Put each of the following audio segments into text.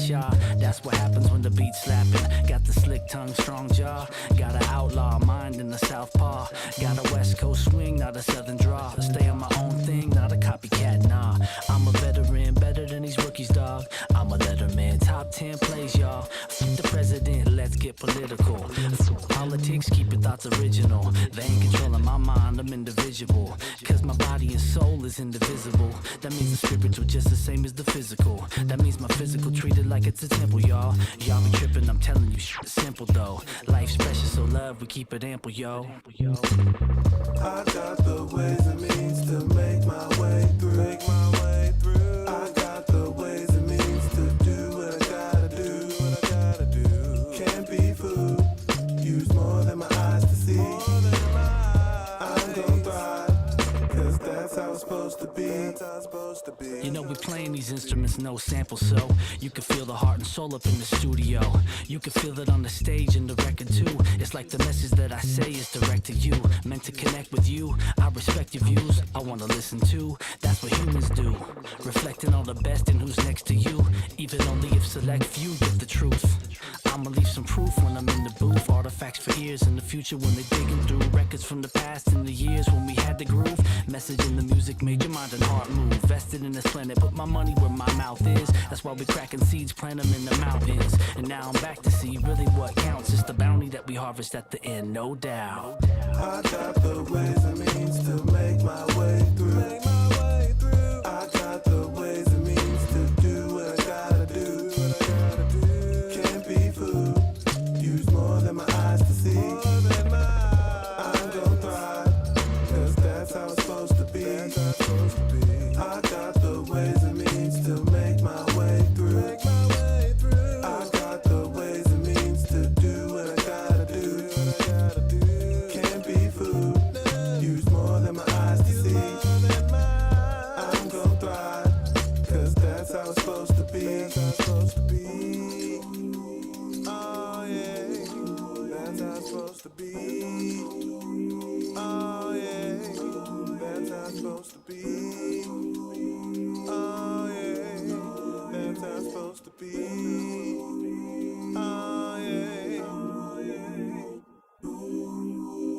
shot. That's what happens when the beat's slapping. Got the slick tongue, strong jaw. Got an outlaw mind in the southpaw. Got a west coast swing, not a southern draw. Stay on my own thing, not a copycat, nah. I'm a veteran, better than these rookies, dog. I'm a letterman, top 10 plays, y'all. Fuck the president, let's get political. Fuck politics, keep your thoughts original. They ain't controlling my mind, I'm indivisible. Cause my body and soul is indivisible. That means the spiritual just the same as the physical. That means my physical treated like it's a temple, y'all. Y'all be tripping, I'm telling you, shit's simple though. Life's precious, so love, we keep it ample, yo. I got the ways and means to make my way through. I got the ways and means to do what I gotta do. Can't be fooled. Use more than my eyes to see. I'm gon' thrive, cause that's how it's supposed to be. You know we playing these instruments, no sample, so you can feel the heart and soul up in the studio. You can feel it on the stage and the record too. It's like the message that I say is direct to you. Meant to connect with you, I respect your views. I wanna listen to, that's what humans do. Reflecting on the best and who's next to you. Even only if select few get the truth. I'ma leave some proof when I'm in the booth. Artifacts for ears in the future when they're digging through records from the past and the years when we had the groove. Message in the music made your mind and heart move. Vested in this planet, put my money where my mouth is. That's why we cracking seeds, plant them in the mountains. And now I'm back to see really what counts. It's the bounty that we harvest at the end, no doubt. I got the ways and means to make my way through. I got the ways and means to do what I gotta do. Can't be fooled. Use more than my eyes to see. I'm gon' thrive, cause that's how it's supposed to be. I got the ways and means to make my way through. I got the ways and means to do what I gotta do. Can't be fooled. Use more than my eyes to see. I'm gon' thrive, cause that's how it's supposed to be. Oh yeah, that's how it's supposed to be. Oh yeah, that's how it's supposed to be. Oh yeah, that's how it's supposed to be. Oh yeah,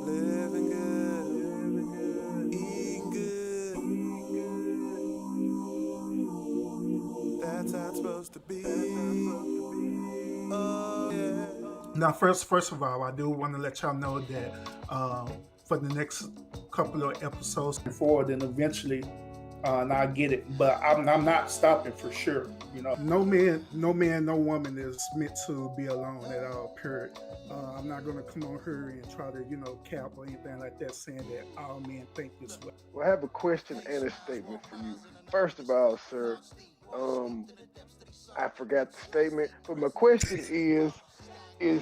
living good, eating good. That's how it's supposed to be. Oh yeah. Now, first of all, I do want to let y'all know that for the next couple of episodes forward, and eventually, and I get it, but I'm not stopping for sure. You know, no man, no woman is meant to be alone at all. Period. I'm not gonna come on her and try to, cap or anything like that, saying that all men think this way. Well, I have a question and a statement for you. First of all, sir, I forgot the statement, but my question is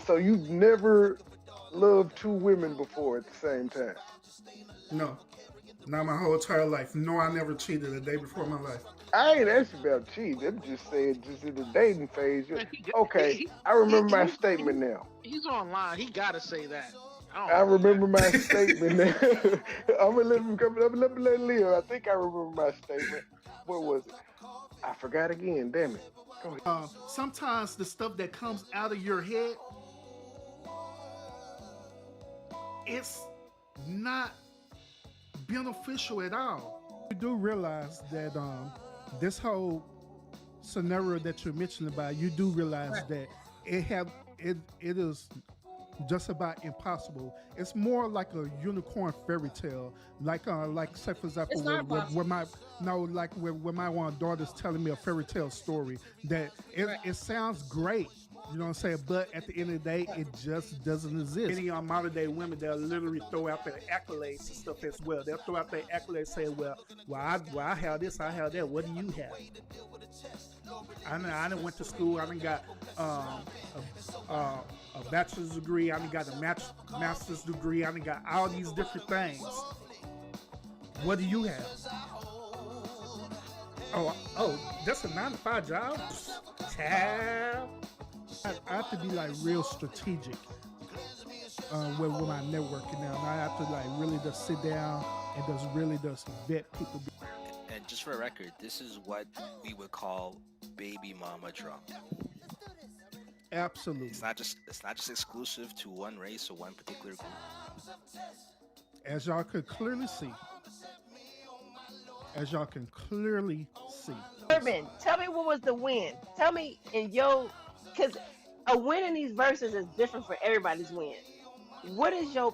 so you've never loved two women before at the same time? No, not my whole entire life. No, I never cheated a day before my life. I ain't asking about cheating. I'm just saying, just in the dating phase. Okay, I remember my statement now. He's online. He gotta say that. I remember my statement now. I'm gonna let him come. I'm gonna let him live. I think I remember my statement. What was it? I forgot again. Damn it. Go ahead. Sometimes the stuff that comes out of your head, it's not beneficial at all. You do realize that this whole scenario that you're mentioning about, you do realize that it is just about impossible. It's more like a unicorn fairy tale, like say for example, where my one daughter's telling me a fairy tale story that it sounds great. You know what I'm saying? But at the end of the day, it just doesn't exist. Many modern day women, they'll literally throw out their accolades and stuff as well. They'll throw out their accolades saying, well, I have this, I have that. What do you have? I done went to school. I done got a bachelor's degree. I done got a master's degree. I done got all these different things. What do you have? Oh, that's a 9-to-5 job? Child. I have to be like real strategic with my networking now. I have to like really just sit down and just really just vet people. And just for a record, this is what we would call baby mama drama. Absolutely. It's not just exclusive to one race or one particular group. As y'all could clearly see, as y'all can clearly see. Urban, tell me what was the win. Tell me in your, because a win in these verses is different for everybody's win. What is your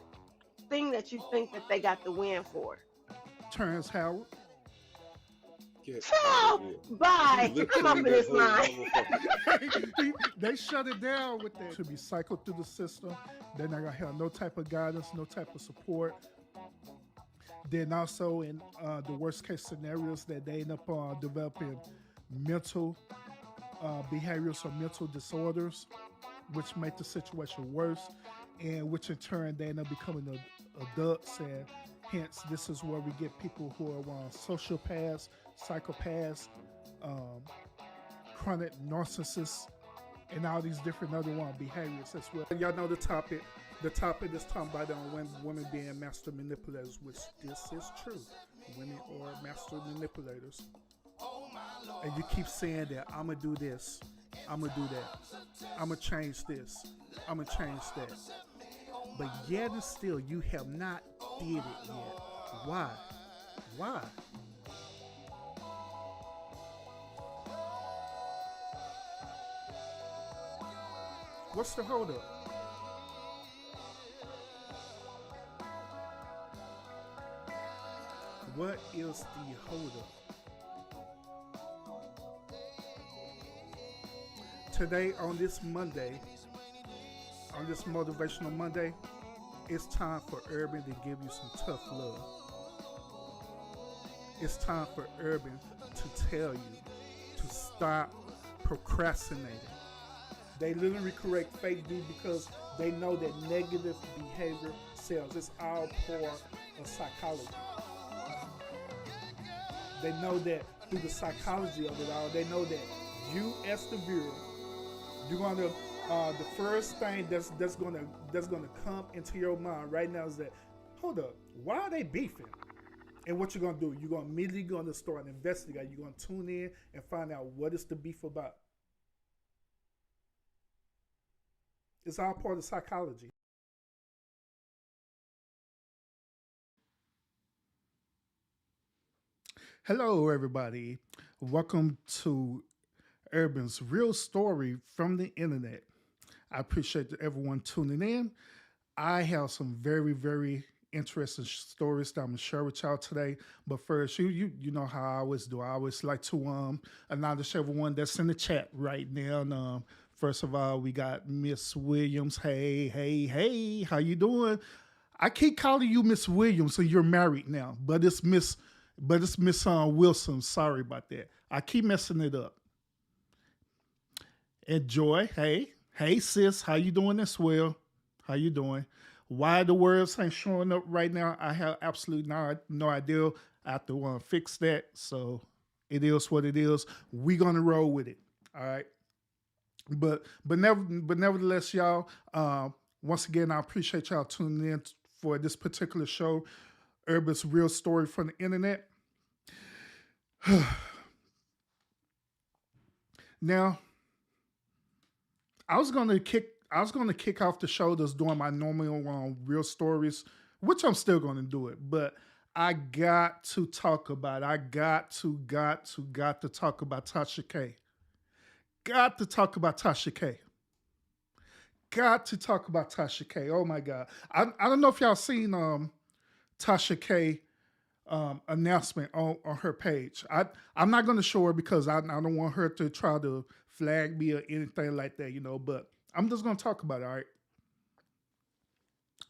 thing that you think that they got the win for? Terrence Howard. Get out of Oh, here. bye. You I'm up in literally this that whole line. motherfucker. They shut it down with that. To be cycled through the system. They're not gonna have no type of guidance, no type of support. Then also in the worst case scenarios that they end up developing mental behaviors or mental disorders, which make the situation worse, and which in turn they end up becoming adults, and hence this is where we get people who are sociopaths, psychopaths, chronic narcissists, and all these different other behaviors as well. Y'all know the topic. The topic is talking about women being master manipulators, which this is true. Women are master manipulators. And you keep saying that, I'm going to do this, I'm going to do that, I'm going to change this, I'm going to change that. But yet and still, you have not did it yet. Why? Why? What's the holdup? What is the holdup? Today, on this Monday, on this Motivational Monday, it's time for Urban to give you some tough love. It's time for Urban to tell you to stop procrastinating. They literally create fake news because they know that negative behavior sells. It's all part of psychology. They know that through the psychology of it all, they know that you as the viewer, you're gonna the first thing that's gonna come into your mind right now is that, hold up, why are they beefing? And what you're gonna do, you're gonna immediately gonna start investigating. You're gonna tune in and find out what is the beef about. It's all part of psychology. Hello, everybody. Welcome to Urban's Real Story from the Internet. I appreciate everyone tuning in. I have some very, very interesting stories that I'm gonna share with y'all today. But first, you know how I always do. I always like to acknowledge everyone that's in the chat right now. And, first of all, we got Miss Williams. Hey, how you doing? I keep calling you Miss Williams, so you're married now, but it's Miss Wilson. Sorry about that. I keep messing it up. And Joy, hey sis, how you doing as well? How you doing? Why the words ain't showing up right now, I have absolutely no idea. I have to fix that. So it is what it is. We're gonna roll with it. All right. But nevertheless, y'all. Once again, I appreciate y'all tuning in for this particular show, Urban's Real Story from the Internet. Now, I was gonna kick off the show that's doing my normal real stories, which I'm still gonna do it, but I got to talk about. I got to talk about Tasha K. Got to talk about Tasha K. Got to talk about Tasha K. Oh my God! I don't know if y'all seen Tasha K announcement on her page. I'm not gonna show her because I don't want her to try to flag me or anything like that, you know. But I'm just gonna talk about it, all right?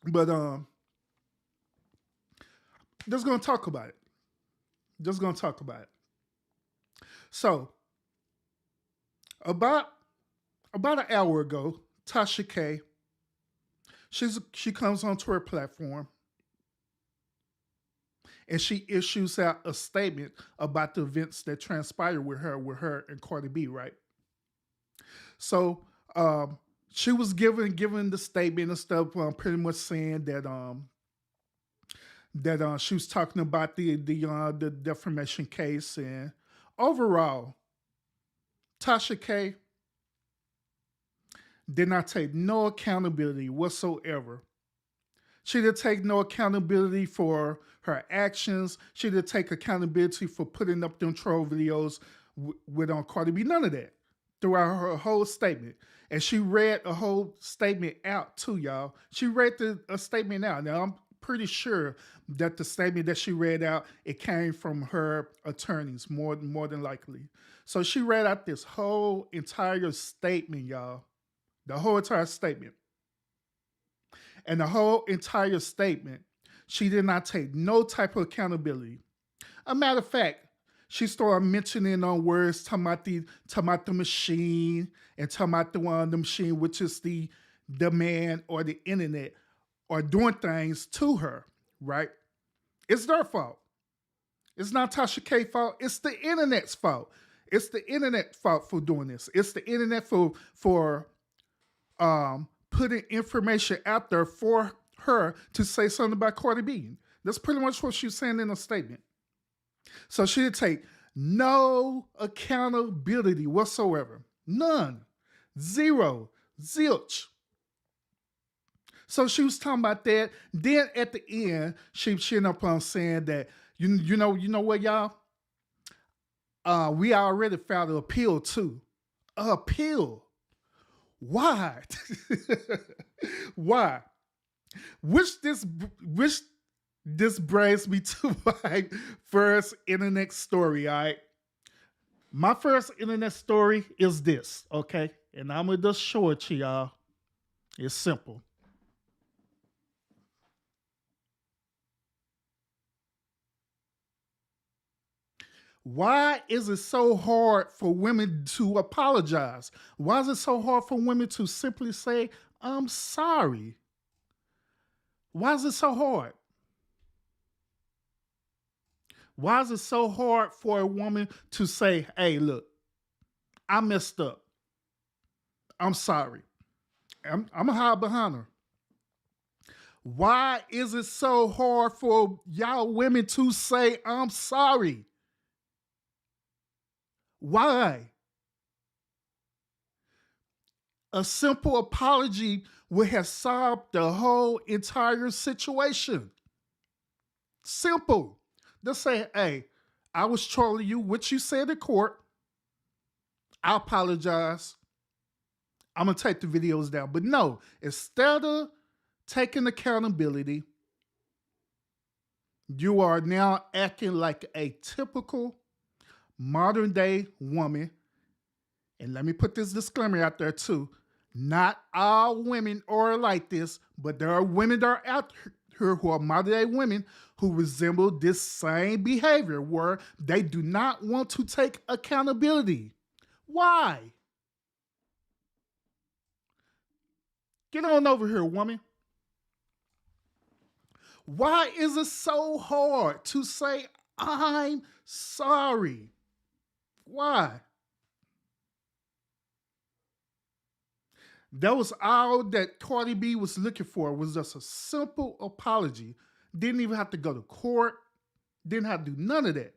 But just gonna talk about it. Just gonna talk about it. So about an hour ago, Tasha K, she comes onto her platform and she issues out a statement about the events that transpired with her and Cardi B, right? So she was given the statement and stuff, pretty much saying that she was talking about the defamation case, and overall, Tasha K, did not take no accountability whatsoever. She didn't take no accountability for her actions. She didn't take accountability for putting up them troll videos with on Cardi B. None of that throughout her whole statement. And she read a whole statement out too, y'all. She read a statement out. Now, I'm pretty sure that the statement that she read out, it came from her attorneys, more than likely. So she read out this whole entire statement, y'all. The whole entire statement. And the whole entire statement, she did not take no type of accountability. A matter of fact, she started mentioning on words talking about the machine and talking about the machine, which is the man or the internet, or doing things to her, right? It's their fault. It's not Tasha K's fault. It's the internet's fault. It's the internet fault for doing this. It's the internet for putting information out there for her to say something about Cardi B. That's pretty much what she's saying in a statement. So she didn't take no accountability whatsoever. None. Zero. Zilch. So she was talking about that. Then at the end, she ended up on saying that, you know what, y'all? We already filed an appeal too. Appeal. Why? Why? Which this brings me to my first internet story, all right? My first internet story is this, okay? And I'm going to just show it to y'all. It's simple. Why is it so hard for women to apologize? Why is it so hard for women to simply say, I'm sorry? Why is it so hard? Why is it so hard for a woman to say, hey, look, I messed up. I'm sorry. I'm going to hide behind her. Why is it so hard for y'all women to say, I'm sorry? Why? A simple apology would have solved the whole entire situation. Simple. Just say, hey, I was trolling you, which you said in court. I apologize. I'm going to take the videos down. But no, instead of taking accountability, you are now acting like a typical modern day woman. And let me put this disclaimer out there too. Not all women are like this, but there are women that are out here who are modern day women who resemble this same behavior where they do not want to take accountability. Why? Get on over here, woman. Why is it so hard to say, I'm sorry? Why? That was all that Cardi B was looking for, was just a simple apology. Didn't even have to go to court. Didn't have to do none of that.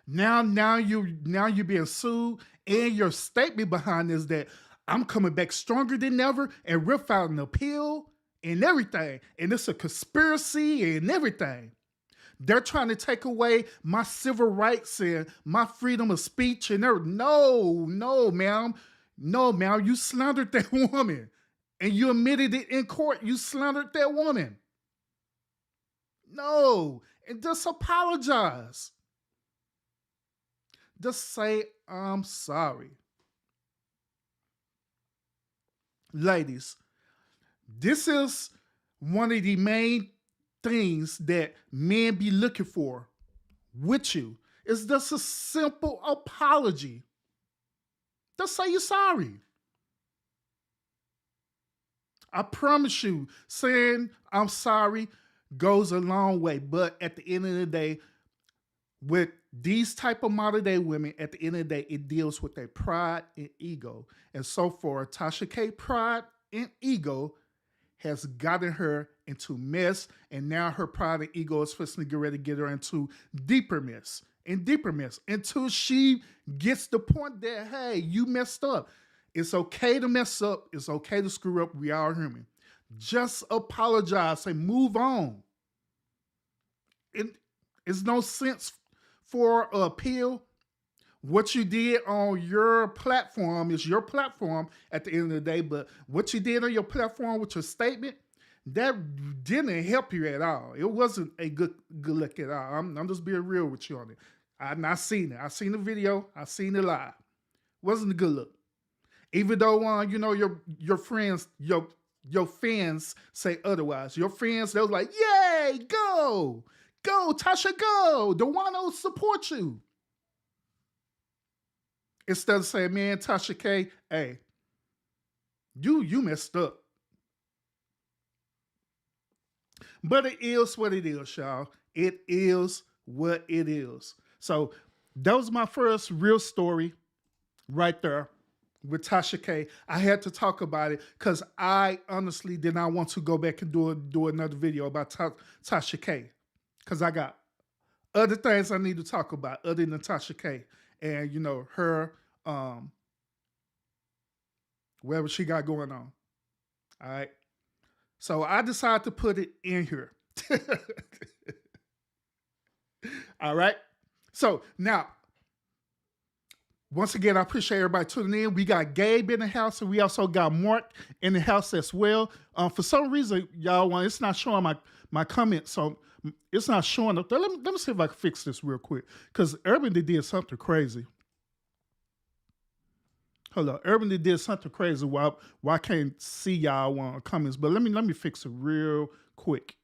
Now you're being sued, and your statement behind is that I'm coming back stronger than ever, and we're filing an appeal and everything. And it's a conspiracy and everything. They're trying to take away my civil rights and my freedom of speech and everything. No, ma'am. No, ma'am. You slandered that woman. And you admitted it in court. You slandered that woman. No. And just apologize. Just say, I'm sorry. Ladies, this is one of the main things that men be looking for with you. It's just a simple apology. Just say you're sorry. I promise you, saying I'm sorry goes a long way. But at the end of the day, with these type of modern day women, at the end of the day, it deals with their pride and ego. And so for Tasha K, pride and ego has gotten her into mess, and now her pride and ego is supposed to get ready to get her into deeper mess and deeper mess until she gets the point that, hey, you messed up. It's okay to mess up. It's okay to screw up. We are human. Just apologize and move on. It's no sense for an appeal. What you did on your platform is your platform at the end of the day, but what you did on your platform with your statement, that didn't help you at all. It wasn't a good look at all. I'm just being real with you on it. I seen it. I seen the video. I seen it live. Wasn't a good look. Even though your friends, your fans say otherwise. Your friends, they was like, yay, go, Tasha, go. The one who support you. Instead of saying, man, Tasha K, hey, you messed up. But it is what it is, y'all. It is what it is. So that was my first real story right there with Tasha K. I had to talk about it because I honestly did not want to go back and do another video about Tasha K, because I got other things I need to talk about other than Tasha K and her whatever she got going on. All right. So I decided to put it in here. All right. So now, once again, I appreciate everybody tuning in. We got Gabe in the house, and we also got Mark in the house as well. For some reason, y'all, it's not showing my comments, so it's not showing up there. Let me see if I can fix this real quick, because Urban did something crazy. Hold on, Urban did something crazy. Why I can't see y'all comments? But let me fix it real quick.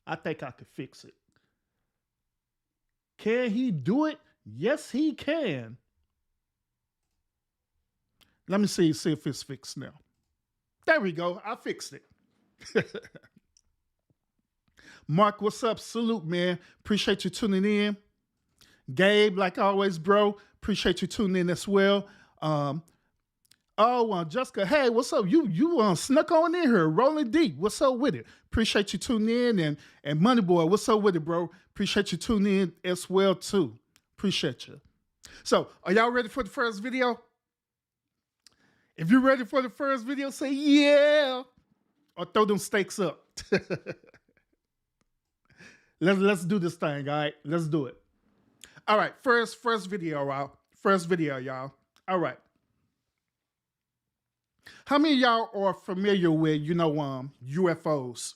I think I can fix it. Can he do it? Yes, he can. Let me see if it's fixed now. There we go. I fixed it. Mark, what's up? Salute, man. Appreciate you tuning in. Gabe, like always, bro. Appreciate you tuning in as well. Jessica, hey, what's up? You snuck on in here, rolling deep. What's up with it? Appreciate you tuning in. And Money Boy, what's up with it, bro? Appreciate you tuning in as well, too. Appreciate you. So, are y'all ready for the first video? If you're ready for the first video, say yeah, or throw them stakes up. Let's do this thing, all right? Let's do it. All right, first video, y'all. First video, y'all. All right. How many of y'all are familiar with, UFOs?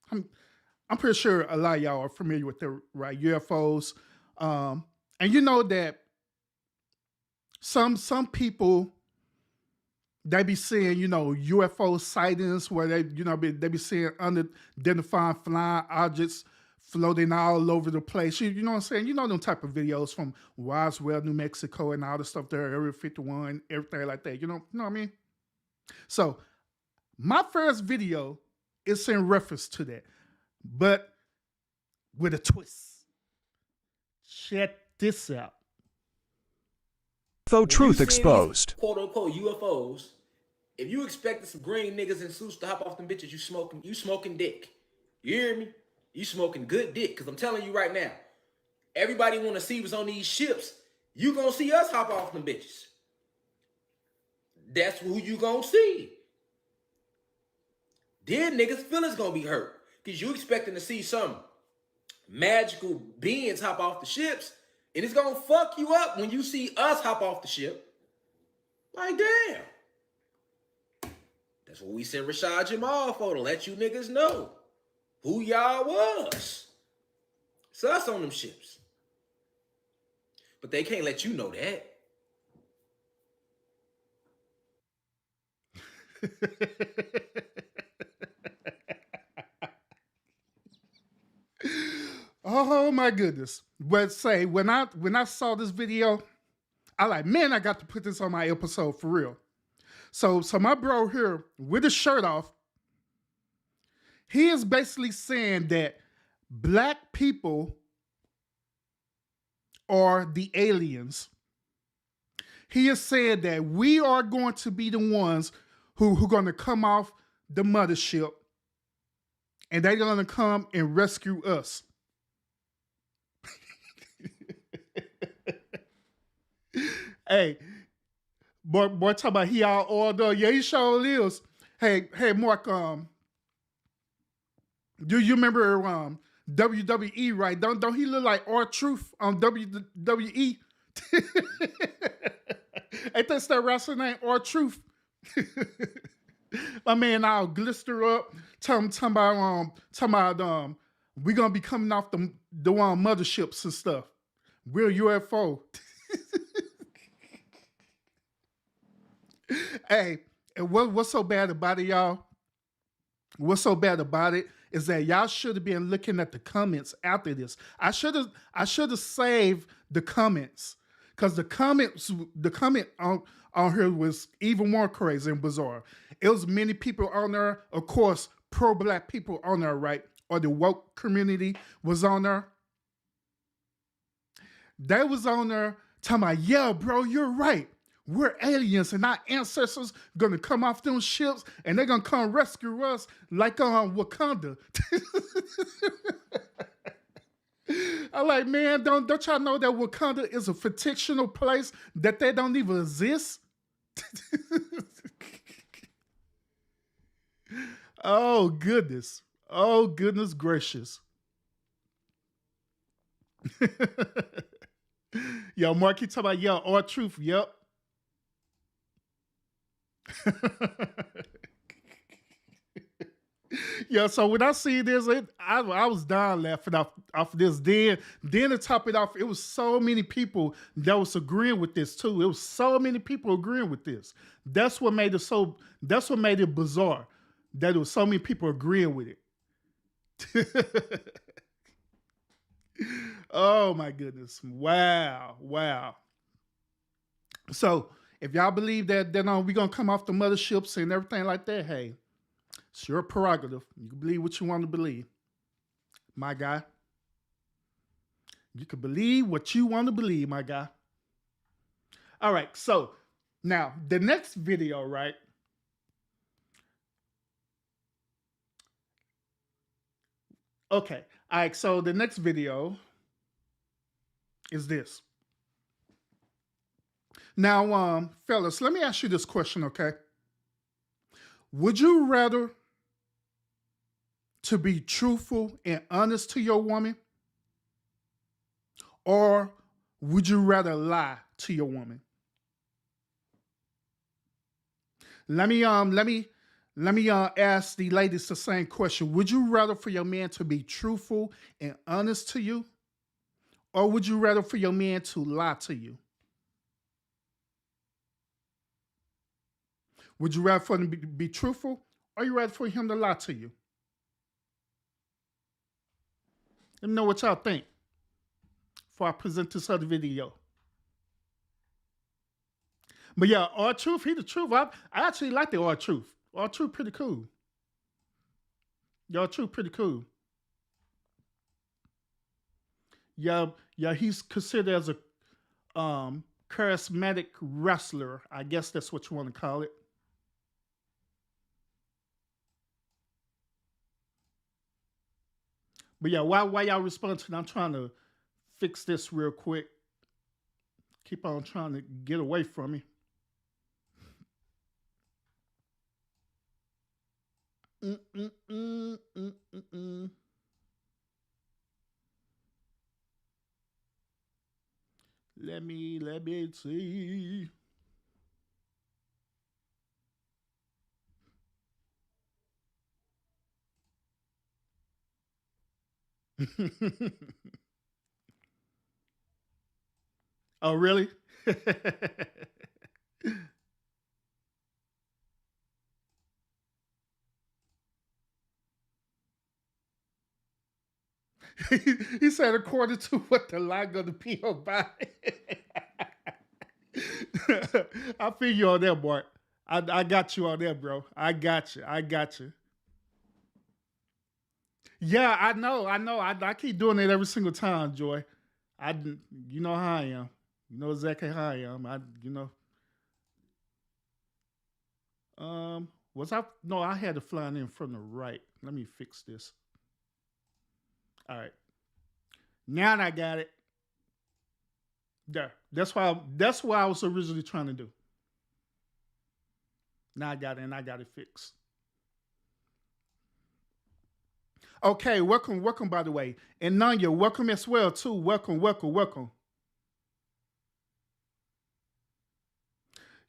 I'm pretty sure a lot of y'all are familiar with the right UFOs. And you know that some people, they be seeing, UFO sightings where they be seeing unidentified flying objects floating all over the place. You know what I'm saying? You know them type of videos from Roswell, New Mexico, and all the stuff there, Area 51, everything like that. You know what I mean? So my first video is in reference to that, but with a twist. Check this out. UFO truth exposed. Quote unquote UFOs. If you expected some green niggas in suits to hop off them bitches, you smoking dick. You hear me? You smoking good dick. Cause I'm telling you right now, everybody want to see what's on these ships. You gonna see us hop off them bitches. That's who you gonna see. Then niggas' feelings gonna be hurt. Cause you expecting to see some magical beings hop off the ships, and it's gonna fuck you up when you see us hop off the ship. Like, damn. That's what we sent Rashad Jamal for, to let you niggas know who y'all was. It's us on them ships. But they can't let you know that. Oh my goodness. But say when I saw this video, I like, man, I got to put this on my episode for real. So my bro here with his shirt off, he is basically saying that black people are the aliens. He is saying that we are going to be the ones who are going to come off the mothership, and they're going to come and rescue us. Hey, boy, talk about he all order. Yeah, he sure is. Hey, Mark. Do you remember WWE? Right? Don't he look like R-Truth on WWE? Ain't that wrestler name R-Truth? My man all glister up. Talking about we gonna be coming off the motherships and stuff. We're UFO. Hey, and what's so bad about it, y'all? What's so bad about it is that y'all should have been looking at the comments after this. I should have saved the comments, because the comment on here was even more crazy and bizarre. It was many people on there, of course, pro-black people on there, right? Or the woke community was on there. They was on there talking about, yeah, bro, you're right. We're aliens, and our ancestors gonna come off them ships, and they're gonna come rescue us like on Wakanda. I'm like, man, don't y'all know that Wakanda is a fictional place that they don't even exist? Oh goodness gracious. Yo, Mark, you talking about, yo, R-Truth, yep. Yeah, so when I see this, I was dying laughing off of this. Then to top it off, it was so many people that was agreeing with this too. It was so many people agreeing with this. That's what made it bizarre. That there was so many people agreeing with it. Oh my goodness. Wow. So if y'all believe that we're gonna come off the motherships and everything like that, hey, it's your prerogative. You can believe what you want to believe. My guy. You can believe what you want to believe, my guy. All right, so now the next video, right? Okay. All right, so the next video is this. Now, fellas, let me ask you this question, okay? Would you rather to be truthful and honest to your woman, or would you rather lie to your woman? Let me ask the ladies the same question. Would you rather for your man to be truthful and honest to you, or would you rather for your man to lie to you? Would you rather for him to be truthful, or you rather for him to lie to you? Let me know what y'all think before I present this other video. But yeah, R-Truth, he the truth. I actually like the R-Truth. R-Truth pretty cool. R-Truth pretty cool. Yeah, he's considered as a charismatic wrestler. I guess that's what you want to call it. But yeah, why y'all respond to it? I'm trying to fix this real quick. Keep on trying to get away from me. Let me see. Oh, really? He said, according to what the line gonna be about. I feel you on that, Bart. I got you on that, bro. I got you. Yeah, I know. I keep doing it every single time, Joy. You know how I am. You know exactly how I am. No, I had the flying in from the right. Let me fix this. All right. Now I got it. There. That's what I was originally trying to do. Now I got it and I got it fixed. Okay, welcome by the way. And Nanya, welcome as well too. Welcome.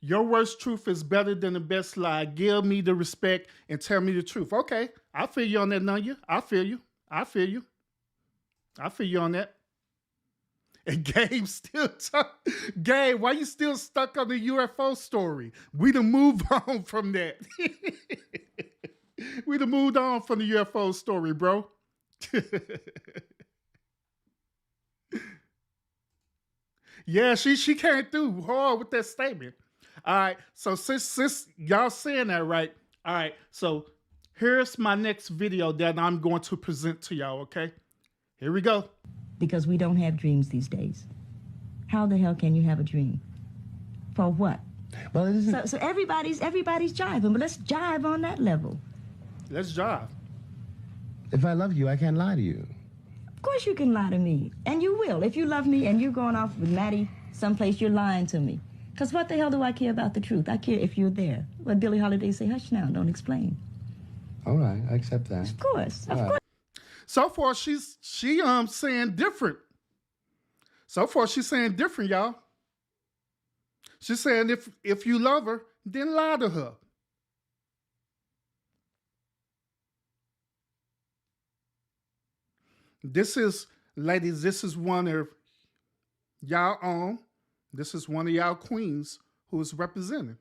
Your worst truth is better than the best lie. Give me the respect and tell me the truth. Okay, I feel you on that, Nanya. I feel you on that. And Gabe still Gabe, why you still stuck on the UFO story? We done moved on from that. We done moved on from the UFO story, bro. Yeah, she came through hard with that statement. All right, so since y'all saying that, right? All right, so here's my next video that I'm going to present to y'all, okay? Here we go. Because we don't have dreams these days. How the hell can you have a dream? For what? Well, it isn't. So everybody's jiving, but let's jive on that level. Let's jive. If I love you, I can't lie to you. Of course you can lie to me, and you will. If you love me and you're going off with Maddie someplace, you're lying to me. Because what the hell do I care about the truth? I care if you're there. What Billie Holiday say, hush now, don't explain. All right, I accept that. Of course. So far, she's saying different. So far, she's saying different, y'all. She's saying if you love her, then lie to her. This is, ladies, this is one of y'all own. This is one of y'all queens who is representing.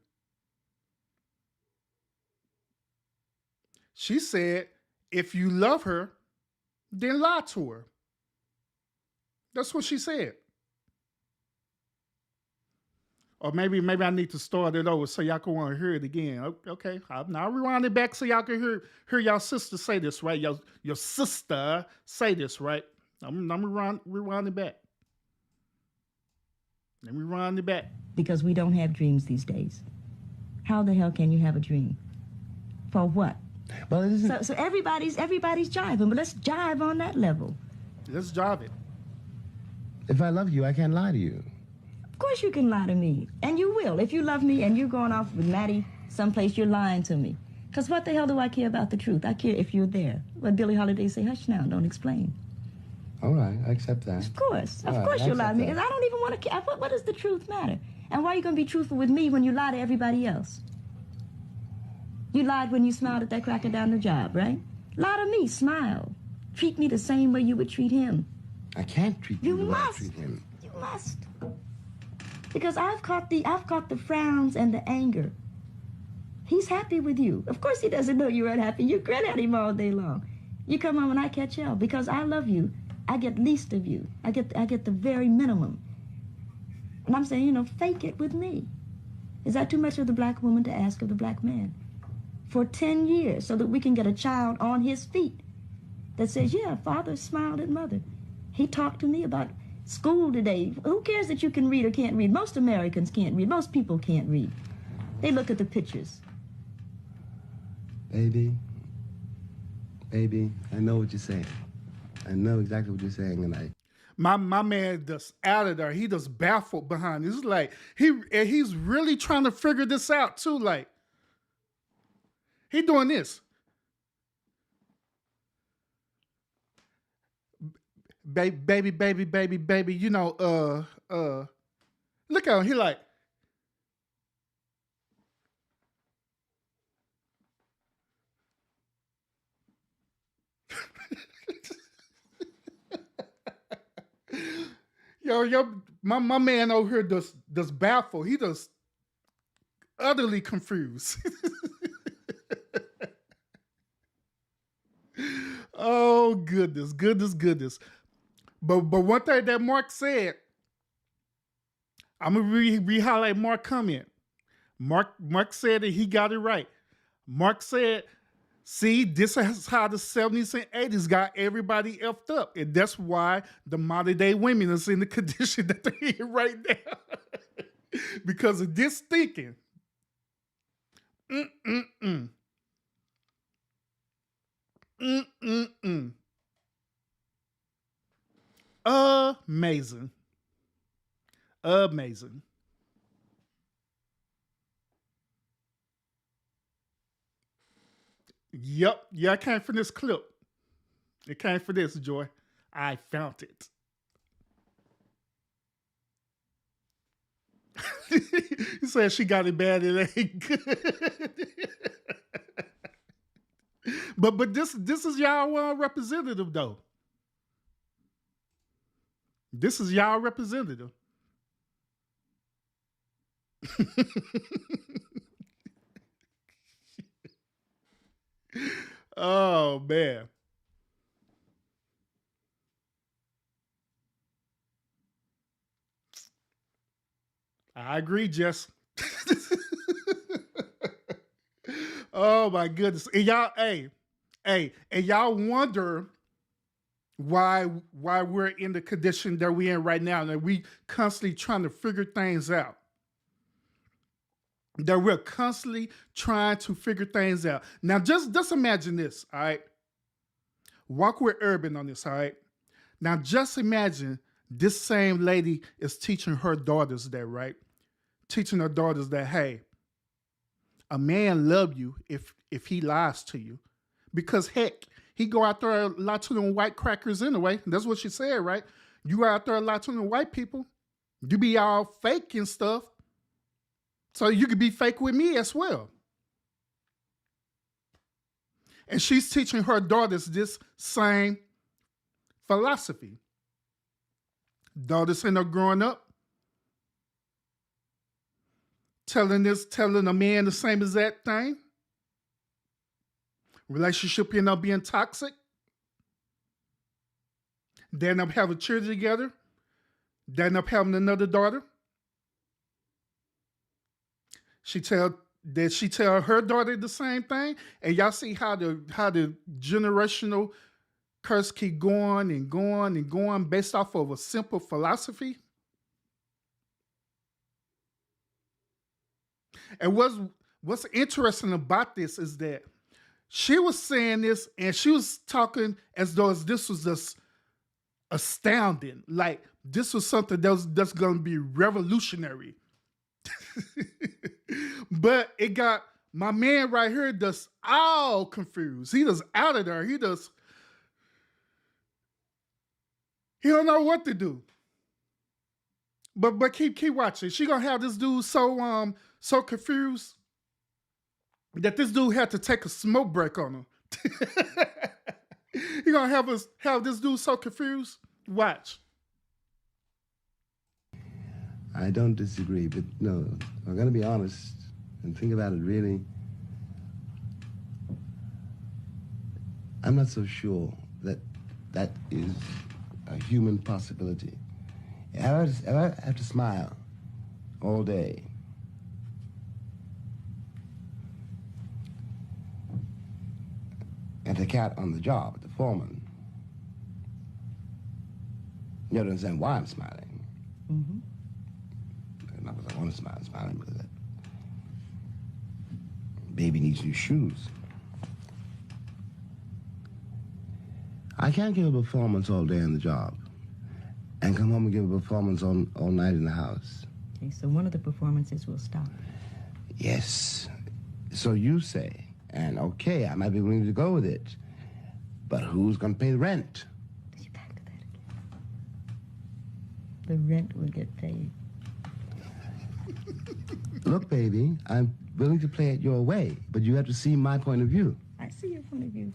She said, if you love her, then lie to her. That's what she said. Or maybe I need to start it over so y'all can want to hear it again. Okay, I'll rewind it back so y'all can hear y'all sister say this, right? Your sister say this, right? I'm rewind it back. Let me rewind it back. Because we don't have dreams these days. How the hell can you have a dream? For what? Well, it isn't. So everybody's jiving, but let's jive on that level. Let's jive it. If I love you, I can't lie to you. Of course you can lie to me, and you will. If you love me and you're going off with Maddie someplace, you're lying to me. Because what the hell do I care about the truth? I care if you're there. What Billie Holiday say, hush now, don't explain. All right, I accept that. Of course. All Of right, course I you'll lie to me, accept because I don't even want to care. What does the truth matter? And why are you going to be truthful with me when you lie to everybody else? You lied when you smiled at that cracker down the job, right? Lie to me, smile. Treat me the same way you would treat him. I can't treat you the way I treat him. You must. Because I've caught the frowns and the anger. He's happy with you. Of course he doesn't know you're unhappy. You grin at him all day long. You come home and I catch hell. Because I love you, I get least of you. I get the very minimum. And I'm saying, fake it with me. Is that too much of the black woman to ask of the black man? For 10 years, so that we can get a child on his feet that says, yeah, father smiled at mother. He talked to me about school today. Who cares that you can read or can't read? Most Americans can't read. Most people can't read. They look at the pictures. Baby, I know what you're saying. I know exactly what you're saying, and My man just out of there. He just baffled behind this. It's like he's really trying to figure this out too. Like he doing this. Baby. Look at him. He like. My man over here does baffled. He does utterly confused. Oh goodness. But one thing that Mark said, I'm gonna re-highlight Mark's comment. Mark said that he got it right. Mark said, see, this is how the 70s and 80s got everybody effed up. And that's why the modern day women is in the condition that they're in right now. Because of this thinking. Amazing. Yep. Yeah, it came from this clip. It came from this, Joy. I found it. He said she got it bad, it ain't good. but this is y'all representative though. This is y'all representative. Oh man. I agree, Jess. Oh my goodness. And y'all, and y'all wonder why we're in the condition that we're in right now, and we constantly trying to figure things out. That we're constantly trying to figure things out. Now just imagine this, all right? Walk with Urban on this, all right? Now just imagine this same lady is teaching her daughters that, right? Teaching her daughters that, hey, a man love you if he lies to you. Because heck, he go out there a lot to them white crackers anyway. That's what she said, right? You go out there a lot to them white people. You be all fake and stuff. So you could be fake with me as well. And she's teaching her daughters this same philosophy. Daughters end up growing up, telling a man the same exact thing. Relationship end up being toxic. They end up having children together. They end up having another daughter. She tell her daughter the same thing, and y'all see how the generational curse keep going and going and going based off of a simple philosophy. And what's interesting about this is that she was saying this, and she was talking as though this was just astounding, like this was something that's going to be revolutionary. But it got my man right here just all confused. He just out of there. He don't know what to do. But keep watching. She gonna have this dude so confused that this dude had to take a smoke break on her. He gonna have this dude so confused. Watch. I don't disagree, but no, I'm going to be honest and think about it really. I'm not so sure that is a human possibility. If I have to smile all day, and the cat on the job, the foreman, you don't understand why I'm smiling. Mm-hmm. Not because I want to smile, I'm smiling because that baby needs new shoes. I can't give a performance all day on the job and come home and give a performance all night in the house. Okay, so one of the performances will stop. Yes. So you say, and okay, I might be willing to go with it, but who's going to pay the rent? You're back to that again. The rent will get paid. Look, baby, I'm willing to play it your way, but you have to see my point of view. I see your point of view.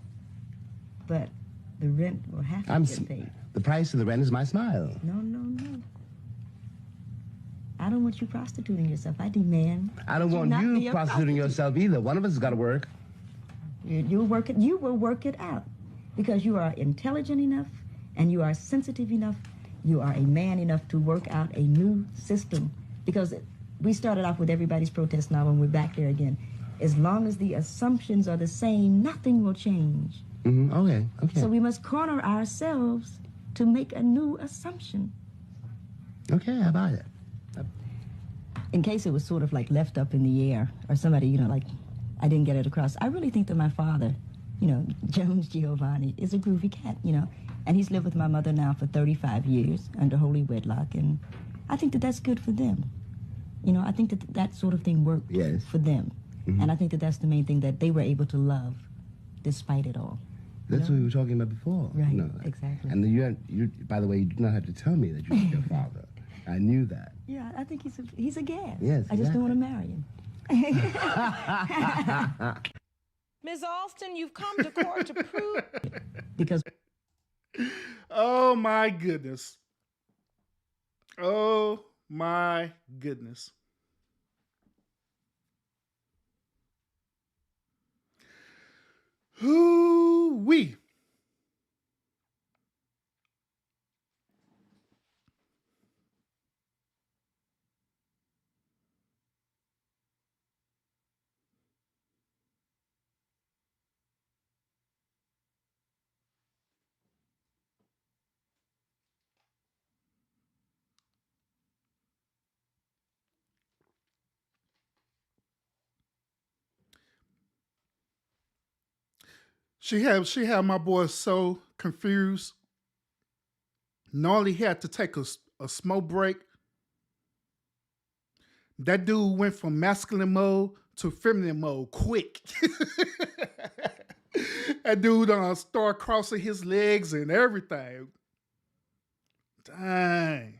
But the rent will have to get paid. The price of the rent is my smile. No. I don't want you prostituting yourself. I demand. I don't want you prostituting yourself either. One of us has got to work. You will work it out. Because you are intelligent enough and you are sensitive enough. You are a man enough to work out a new system. Because we started off with everybody's protest now and we're back there again. As long as the assumptions are the same, nothing will change. Mm-hmm. Okay. So we must corner ourselves to make a new assumption. Okay, I buy it. In case it was sort of like left up in the air or somebody, like I didn't get it across. I really think that my father, Jones Giovanni, is a groovy cat, and he's lived with my mother now for 35 years under holy wedlock, and I think that that's good for them. I think that sort of thing worked for them. Mm-hmm. And I think that that's the main thing, that they were able to love despite it all. That's what we were talking about before. Right, You know, exactly. And you, by the way, you do not have to tell me that you're your father. I knew that. Yeah, I think he's a gas. Yes, I just don't want to marry him. Ms. Alston, you've come to court to prove... Because... Oh, my goodness. Oh, my goodness. Hoo-wee. She had my boy so confused. Not only had to take a smoke break, that dude went from masculine mode to feminine mode quick. That dude started crossing his legs and everything. Dang.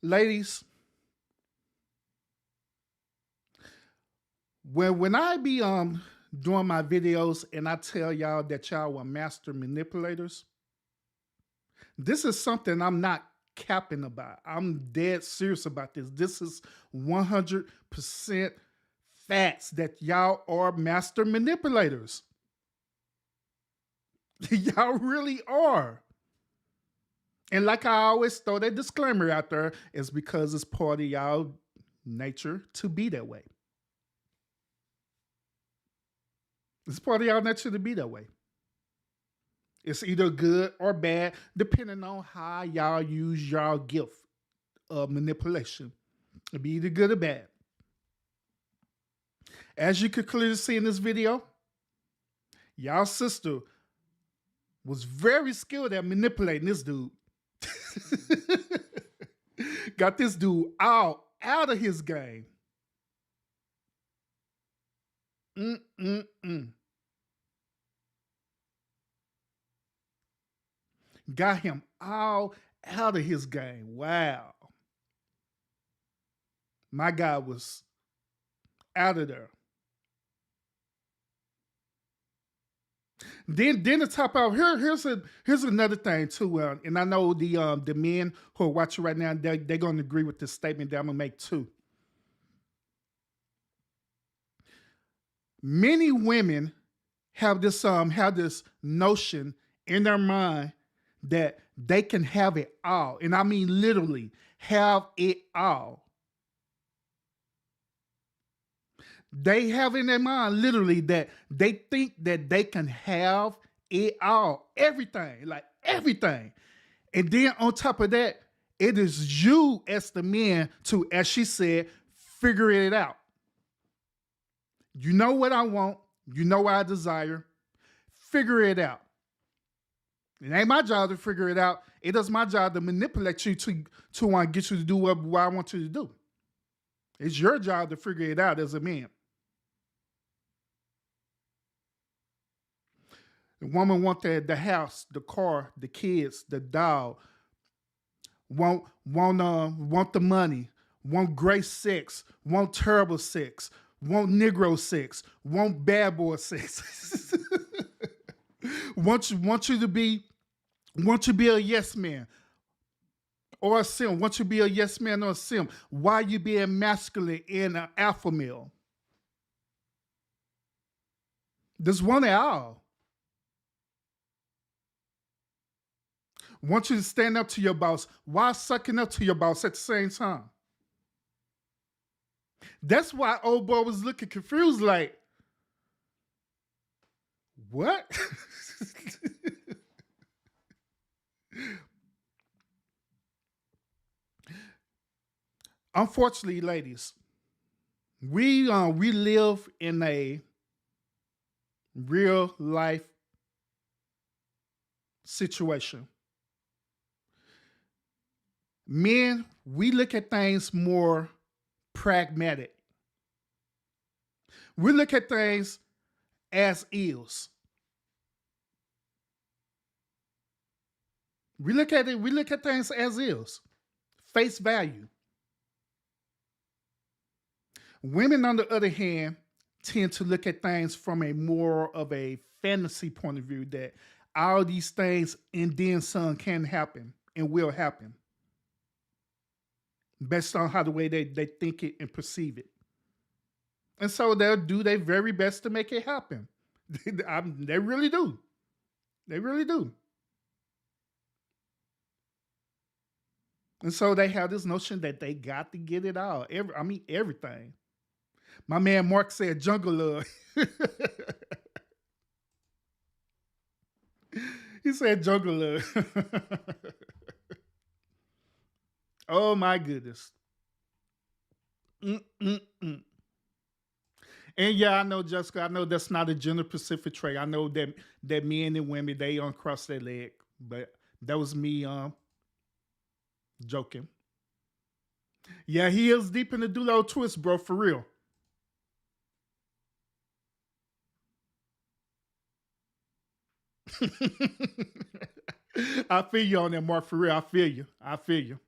Ladies, when I be doing my videos and I tell y'all that y'all are master manipulators, this is something I'm not capping about. I'm dead serious about this. This is 100% facts that y'all are master manipulators. Y'all really are. And like I always throw that disclaimer out there, it's because it's part of y'all nature to be that way. It's part of y'all nature to be that way. It's either good or bad, depending on how y'all use y'all gift of manipulation. It'll be either good or bad. As you could clearly see in this video, y'all sister was very skilled at manipulating this dude. Got this dude out of his game. Got him all out of his game. Wow. My guy was out of there. Then to top out, here's another thing too, and I know the men who are watching right now, they're going to agree with this statement that I'm gonna make too. Many women have this notion in their mind that they can have it all, and I mean literally have it all. They have in their mind literally that they think that they can have it all, everything, like everything. And then on top of that, it is you as the man to, as she said, figure it out. You know what I want. You know what I desire. Figure it out. It ain't my job to figure it out. It is my job to manipulate you to get you to do what I want you to do. It's your job to figure it out as a man. The woman want the house, the car, the kids, the dog. Want the money. Want great sex. Want terrible sex. Want Negro sex. Want bad boy sex. want you to be a yes man or a sim. Want you to be a yes man or a sim. Why you being masculine in an alpha male? This one at all. Want you to stand up to your boss while sucking up to your boss at the same time. That's why old boy was looking confused like, what? Unfortunately, ladies, we live in a real life situation. Men, we look at things more pragmatic. We look at things as is. We look at things as is. Face value. Women, on the other hand, tend to look at things from a more of a fantasy point of view that all these things and then some can happen and will happen based on how the way they think it and perceive it. And so they'll do their very best to make it happen. They really do. They really do. And so they have this notion that they got to get it all. Everything. My man Mark said jungle love. He said jungle love. Oh my goodness. Mm-mm-mm. And yeah, I know, Jessica, I know that's not a gender specific trait. I know that men and women, they uncross their leg. But that was me joking. Yeah, he is deep in the Dulo twist, bro, for real. I feel you on that, Mark, for real. I feel you. I feel you.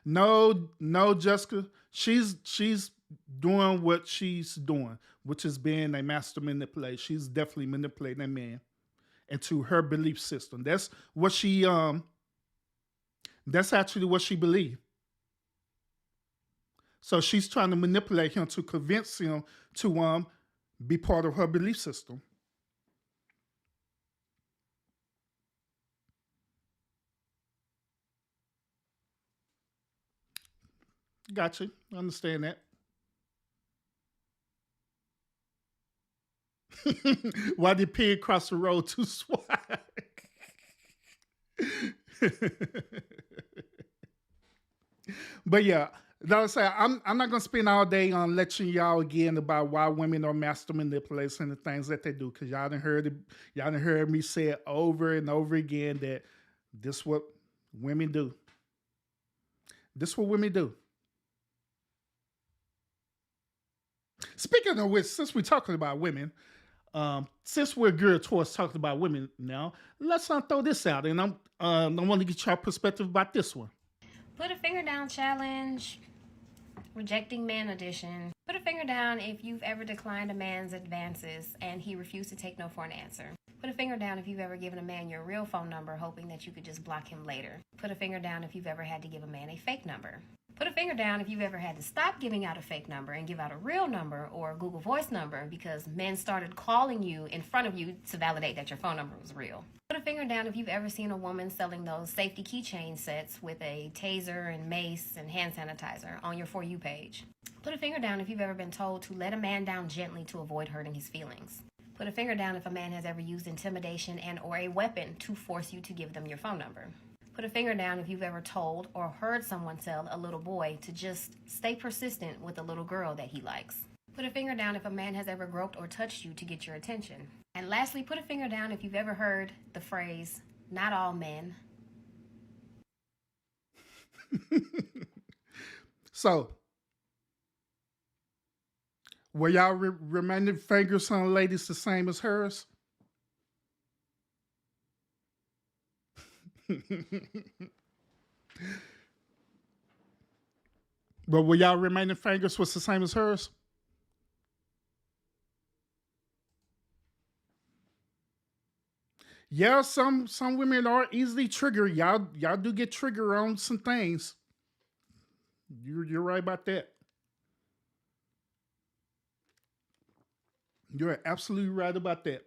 No, Jessica. She's doing what she's doing, which is being a master manipulator. She's definitely manipulating that man into her belief system. That's what she that's actually what she believed. So she's trying to manipulate him to convince him to be part of her belief system. Gotcha. I understand that. Why did pig cross the road to swine? But yeah, like I say, I'm not gonna spend all day on lecturing y'all again about why women are master manipulators and the things that they do, because y'all done heard me say it over and over again that this what women do. This what women do. Speaking of which, since we're talking about women, since we're geared towards talking about women now, let's throw this out, and I want to get your perspective about this one. Put a finger down challenge. Rejecting man edition. Put a finger down if you've ever declined a man's advances and he refused to take no for an answer. Put a finger down if you've ever given a man your real phone number hoping that you could just block him later. Put a finger down if you've ever had to give a man a fake number. Put a finger down if you've ever had to stop giving out a fake number and give out a real number or a Google Voice number because men started calling you in front of you to validate that your phone number was real. Put a finger down if you've ever seen a woman selling those safety keychain sets with a taser and mace and hand sanitizer on your For You page. Put a finger down if you've ever been told to let a man down gently to avoid hurting his feelings. Put a finger down if a man has ever used intimidation and or a weapon to force you to give them your phone number. Put a finger down if you've ever told or heard someone tell a little boy to just stay persistent with a little girl that he likes. Put a finger down if a man has ever groped or touched you to get your attention. And lastly, put a finger down if you've ever heard the phrase, not all men. So, were y'all remaining fingers on ladies the same as hers? But were y'all remaining fingers was the same as hers? Yeah, some women are easily triggered. Y'all do get triggered on some things. You're right about that. You're absolutely right about that.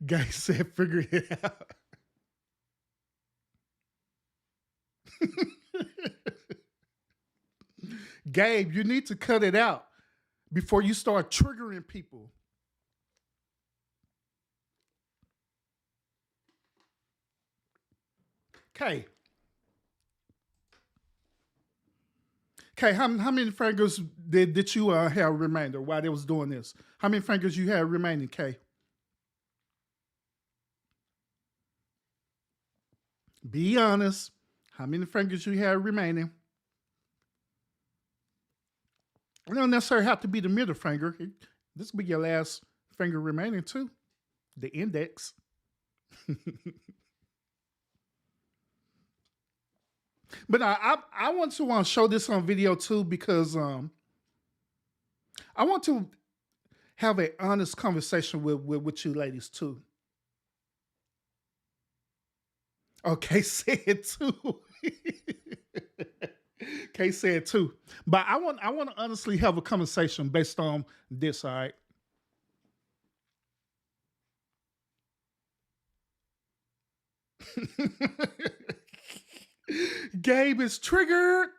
Guy said, figure it out. Gabe, you need to cut it out before you start triggering people. Okay. Kay, how many fingers did you have remainder while they was doing this? How many fingers you had remaining, Kay? Be honest. How many fingers you had remaining? It don't necessarily have to be the middle finger. This could be your last finger remaining too. The index. But I want to show this on video too because I want to have an honest conversation with you ladies too. Okay, say it too. Kay said too. But I want to honestly have a conversation based on this, all right? Gabe is triggered.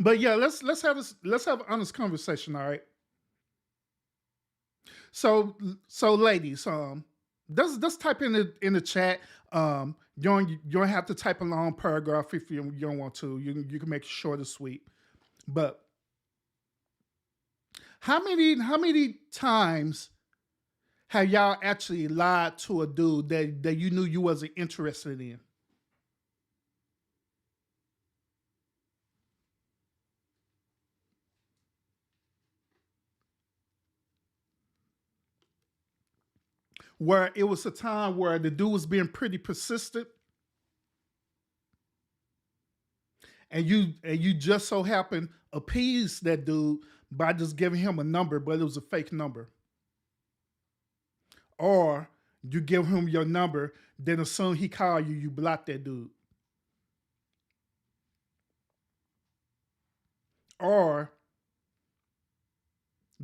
But yeah, let's have an honest conversation, all right? So ladies, just type in the chat. You don't have to type a long paragraph if you don't want to. You can make it short and sweet. But how many times have y'all actually lied to a dude that you knew you wasn't interested in? Where it was a time where the dude was being pretty persistent, and you just so happened appease that dude by just giving him a number, but it was a fake number. Or you give him your number, then as soon as he call you, you block that dude. Or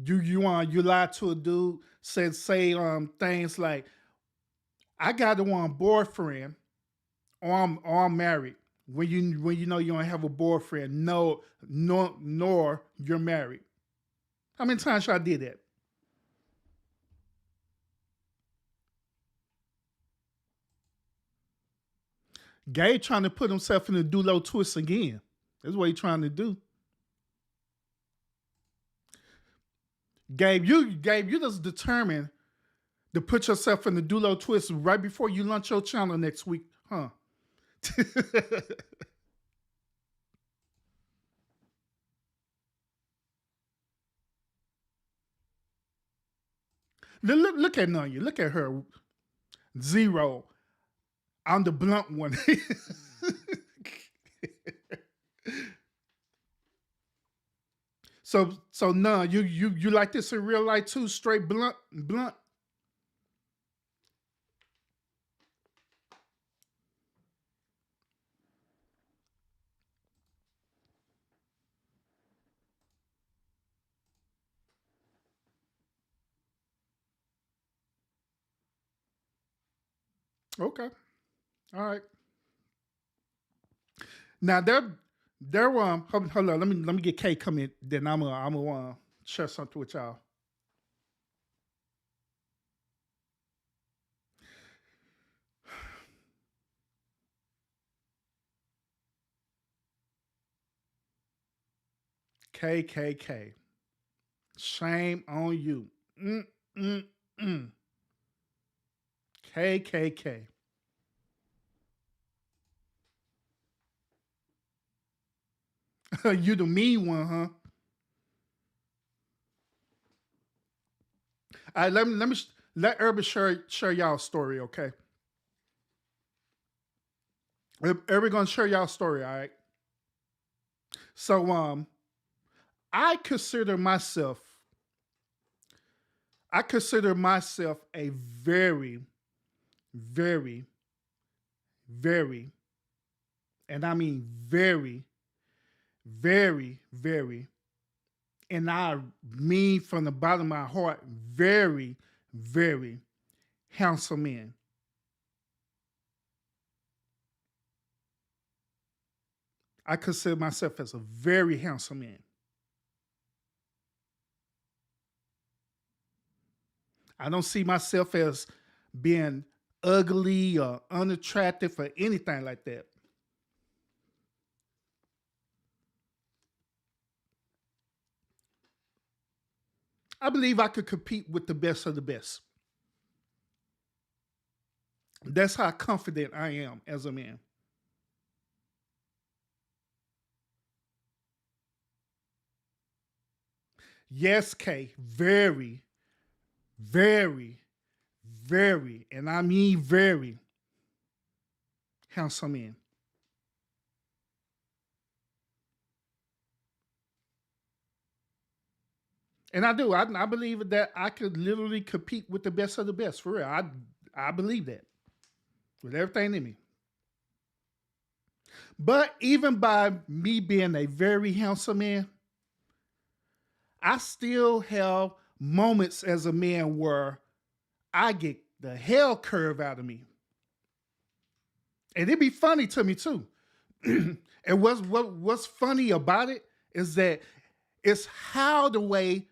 you lie to a dude, say things like, I got the one boyfriend, or I'm married. When you know you don't have a boyfriend, nor you're married. How many times y'all did that? Gabe trying to put himself in the do-low twist again. That's what he's trying to do. Gabe, you just determined to put yourself in the do-low twist right before you launch your channel next week, huh? Look at Nanya. Look at her. 0. I'm the blunt one. So Nun, you like this in real life too? Straight blunt? Okay. All right. Now hold on, let me get Kay come in, then I'm gonna share something with y'all. KKK. Shame on you. KKK. You the mean one, huh? All right, let Urban share y'all story, okay? Urban gonna share y'all story, all right? So I consider myself a very, very, very, and I mean very, very, very, and I mean from the bottom of my heart, very, very handsome man. I consider myself as a very handsome man. I don't see myself as being ugly or unattractive or anything like that. I believe I could compete with the best of the best. That's how confident I am as a man. Yes, Kay, very, very, very, and I mean very handsome man. And I do. I believe that I could literally compete with the best of the best. For real. I believe that with everything in me. But even by me being a very handsome man, I still have moments as a man where I get the hell curve out of me. And it'd be funny to me too. And what's funny about it is that it's how the way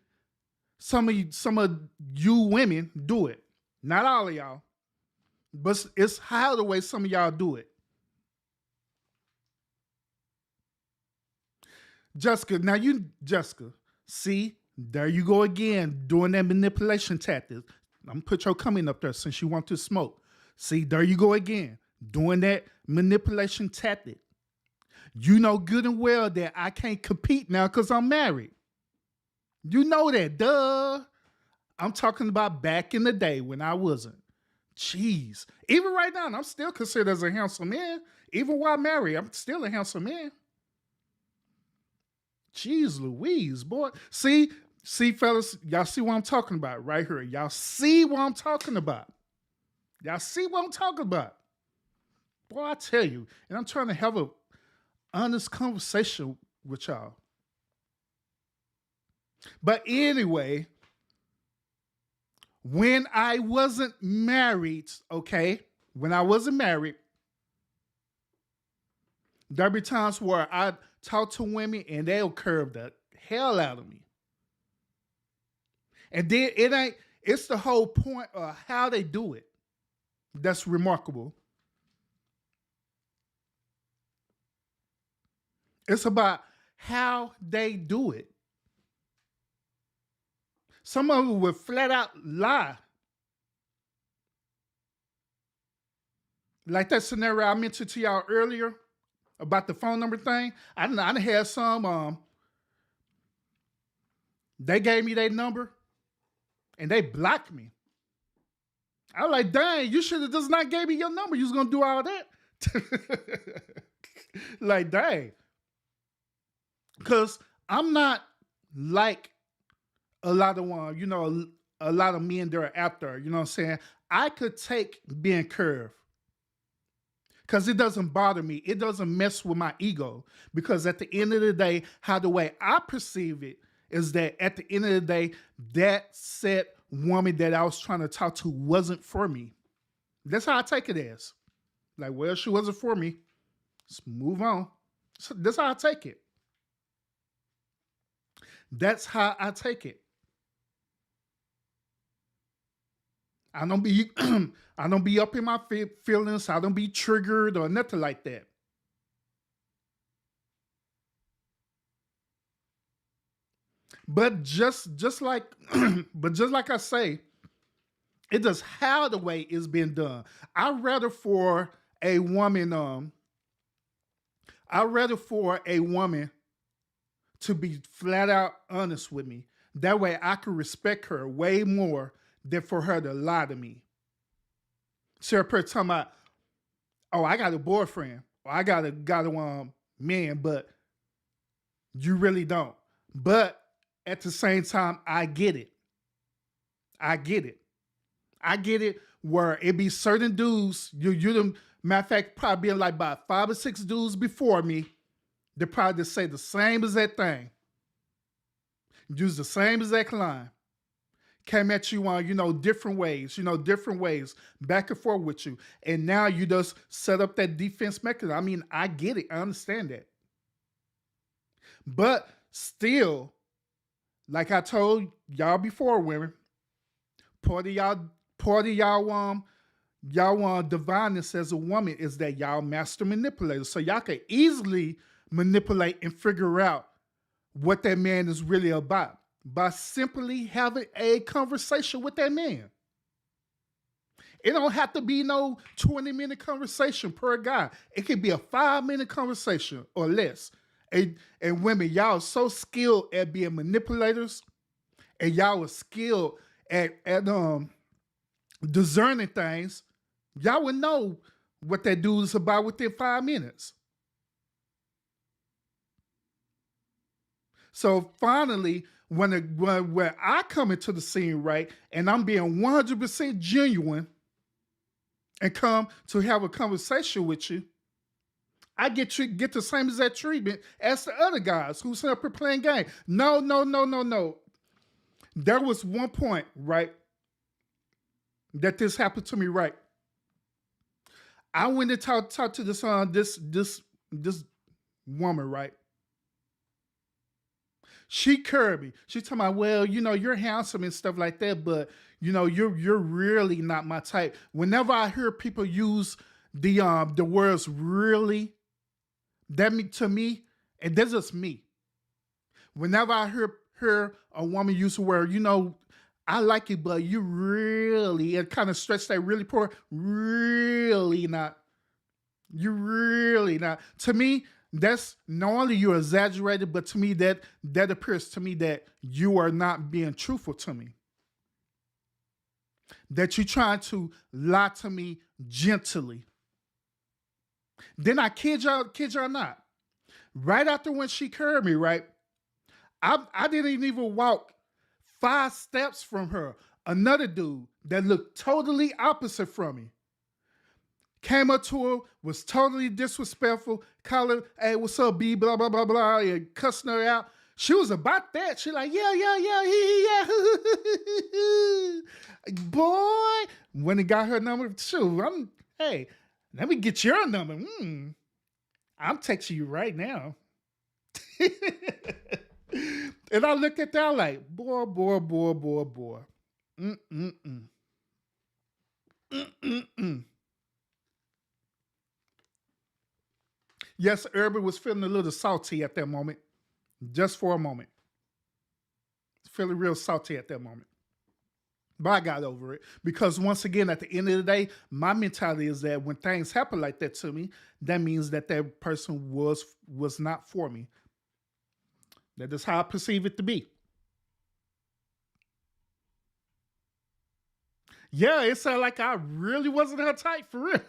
some of you women do it. Not all of y'all, but it's how the way some of y'all do it. Jessica, see, there you go again, doing that manipulation tactic. I'm gonna put your comment up there since you want to smoke. See, there you go again, doing that manipulation tactic. You know good and well that I can't compete now because I'm married. You know that, duh. I'm talking about back in the day when I wasn't. Jeez. Even right now, I'm still considered as a handsome man. Even while married, I'm still a handsome man. Jeez Louise, boy. See, fellas, y'all see what I'm talking about right here. Y'all see what I'm talking about. Y'all see what I'm talking about. Boy, I tell you, and I'm trying to have an honest conversation with y'all. But anyway, when I wasn't married, okay, when I wasn't married, there be times where I talk to women and they'll curve the hell out of me. And then it's the whole point of how they do it. That's remarkable. It's about how they do it. Some of them would flat out lie. Like that scenario I mentioned to y'all earlier about the phone number thing. I done had some, they gave me their number and they blocked me. I was like, dang, you should have just not gave me your number. You was going to do all that. Like, dang. Because I'm not like a lot of a lot of men that are out there, you know what I'm saying? I could take being curved because it doesn't bother me. It doesn't mess with my ego because at the end of the day, how the way I perceive it is that at the end of the day, that said woman that I was trying to talk to wasn't for me. That's how I take it as. Like, well, she wasn't for me. Let's move on. So that's how I take it. That's how I take it. I don't be up in my feelings. I don't be triggered or nothing like that. But just like I say, it does how the way it's been done. I'd rather for a woman to be flat out honest with me. That way I can respect her way more than for her to lie to me. Sarah Perry talking about, oh, I got a boyfriend, or I got a man, but you really don't. But at the same time, I get it. I get it where it be certain dudes, you the matter of fact, probably been like about 5 or 6 dudes before me, they probably just say the same exact thing. Use the same exact line. Came at you on, different ways, back and forth with you. And now you just set up that defense mechanism. I mean, I get it. I understand that. But still, like I told y'all before, women, part of y'all divineness as a woman is that y'all master manipulators. So y'all can easily manipulate and figure out what that man is really about. by simply having a conversation with that man. It don't have to be no 20-minute conversation per guy. It could be a 5-minute conversation or less. And women, y'all are so skilled at being manipulators, and y'all are skilled at discerning things. Y'all would know what that dude is about within 5 minutes. So finally, when I come into the scene, right, and I'm being 100% genuine and come to have a conversation with you, I get the same exact treatment as the other guys who's up here playing game. No. There was one point, right, that this happened to me, right. I went and talked to this woman, right. She curved me. She told me, well, you're handsome and stuff like that, but you're really not my type. Whenever I hear people use the words really, to me, and that's just me. Whenever I hear a woman use the word, I like it, but you really, it kind of stretch that really poor, really not. You're really not. To me, that's not only you're exaggerated, but to me that appears to me that you are not being truthful to me. That you're trying to lie to me gently. Then I kid y'all not. Right after when she curved me, right, I didn't even walk 5 steps from her. Another dude that looked totally opposite from me came up to her, was totally disrespectful, called her, hey, what's up, B, blah, blah, blah, blah, and cussing her out. She was about that. She like, yeah. Boy, when he got her number, shoot, hey, let me get your number. I'm texting you right now. And I look at that like, boy. Yes, Urban was feeling a little salty at that moment. Just for a moment. Feeling real salty at that moment. But I got over it. Because once again, at the end of the day, my mentality is that when things happen like that to me, that means that person was not for me. That is how I perceive it to be. Yeah, it sounded like I really wasn't her type, for real.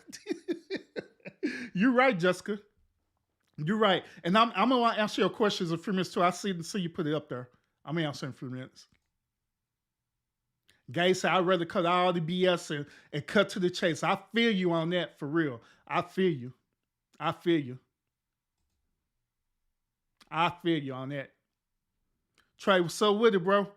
You're right, Jessica. You're right. And I'm going to answer your questions in a few minutes too. I see you put it up there. I'm going to answer in a few minutes. Gay said, I'd rather cut all the BS and cut to the chase. I feel you on that, for real. I feel you on that. Trey, what's up with it, bro?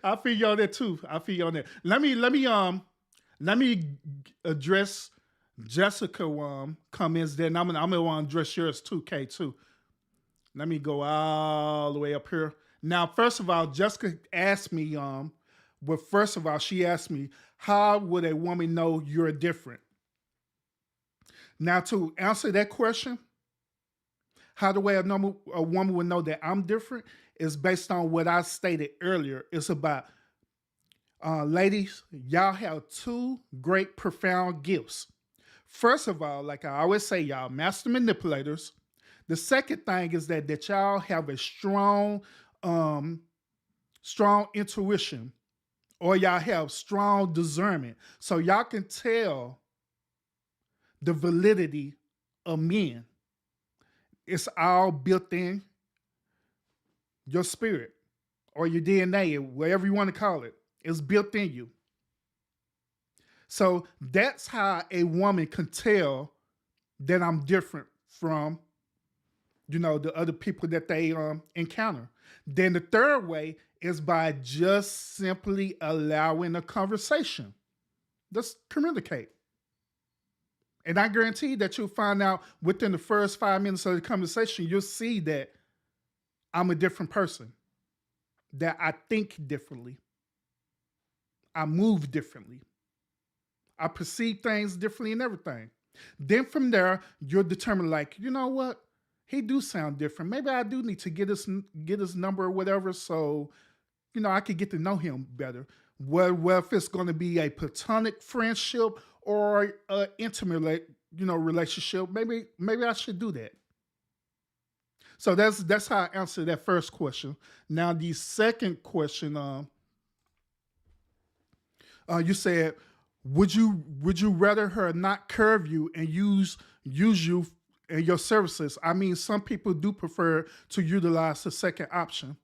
I feel you on that too. Let me address Jessica comments. Then I'm gonna want to address yours too, K too. Let me go all the way up here. Now, first of all, Jessica asked me she asked me, how would a woman know you're different? Now, to answer that question, how the way a woman would know that I'm different is based on what I stated earlier. It's about, ladies, y'all have 2 great, profound gifts. First of all, like I always say, y'all master manipulators. The second thing is that y'all have a strong intuition, or y'all have strong discernment. So y'all can tell the validity of men. It's all built in your spirit or your DNA, whatever you want to call it. It's built in you. So that's how a woman can tell that I'm different from, the other people that they encounter. Then the third way is by just simply allowing a conversation. Just communicate. And I guarantee that you'll find out within the first 5 minutes of the conversation, you'll see that I'm a different person, that I think differently, I move differently, I perceive things differently and everything. Then from there, you're determined, like, you know what? He do sound different. Maybe I do need to get his number or whatever, so I could get to know him better. Well, if it's going to be a platonic friendship or an intimate, relationship, maybe I should do that. So that's how I answer that first question. Now the second question, you said, would you rather her not curve you and use you and your services? I mean, some people do prefer to utilize the second option.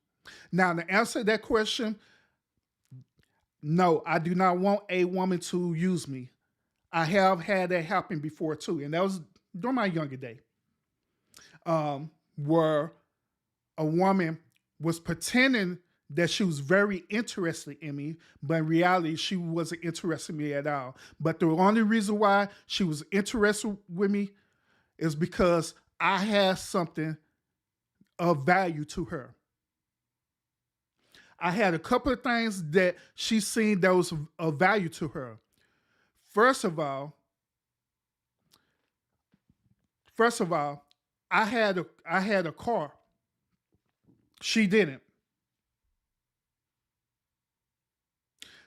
Now, to answer that question, no, I do not want a woman to use me. I have had that happen before too, and that was during my younger day, where a woman was pretending that she was very interested in me, but in reality, she wasn't interested in me at all. But the only reason why she was interested with me is because I had something of value to her. I had a couple of things that she seen that was of value to her. First of all, I had a car. She didn't.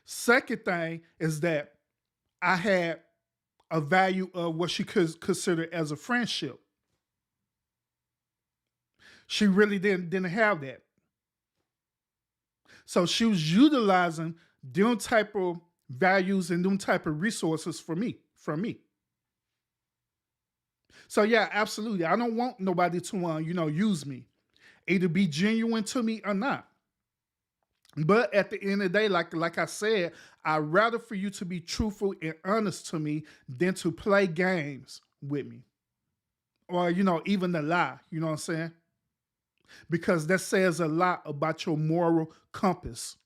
Second thing is that I had a value of what she could consider as a friendship. She really didn't have that. So she was utilizing them type of values and them type of resources from me. So yeah, absolutely. I don't want nobody to use me, either be genuine to me or not. But at the end of the day, like I said, I'd rather for you to be truthful and honest to me than to play games with me. Or, even to lie. You know what I'm saying? Because that says a lot about your moral compass.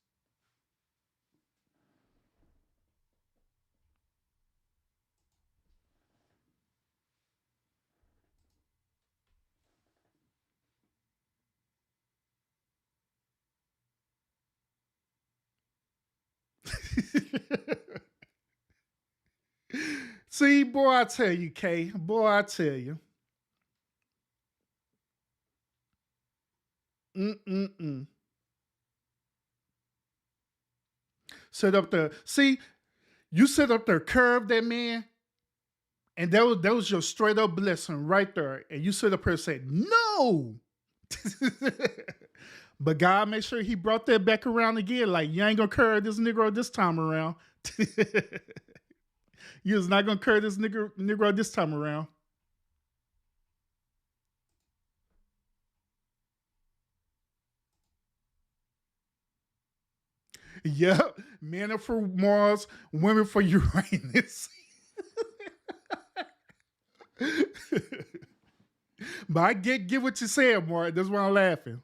See, boy, I tell you, Kay. Boy, I tell you. Mm-mm-mm. Sit up there. See, you sit up there, curve that man, and that was your straight up blessing right there. And you sit up here and say, no. But God made sure he brought that back around again. Like, you ain't gonna curve this Negro this time around. You was not gonna curve this Negro this time around. Yep. Men are for Mars, women for Uranus. But I get what you're saying, Mark. That's why I'm laughing.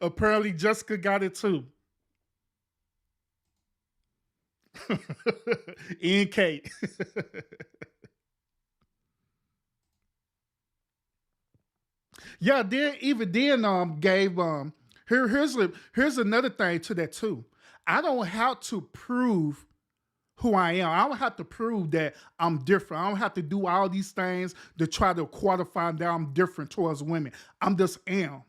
Apparently Jessica got it too. Ian Kate. Yeah, then gave here's another thing to that too. I don't have to prove who I am. I don't have to prove that I'm different. I don't have to do all these things to try to quantify that I'm different towards women. I'm just am.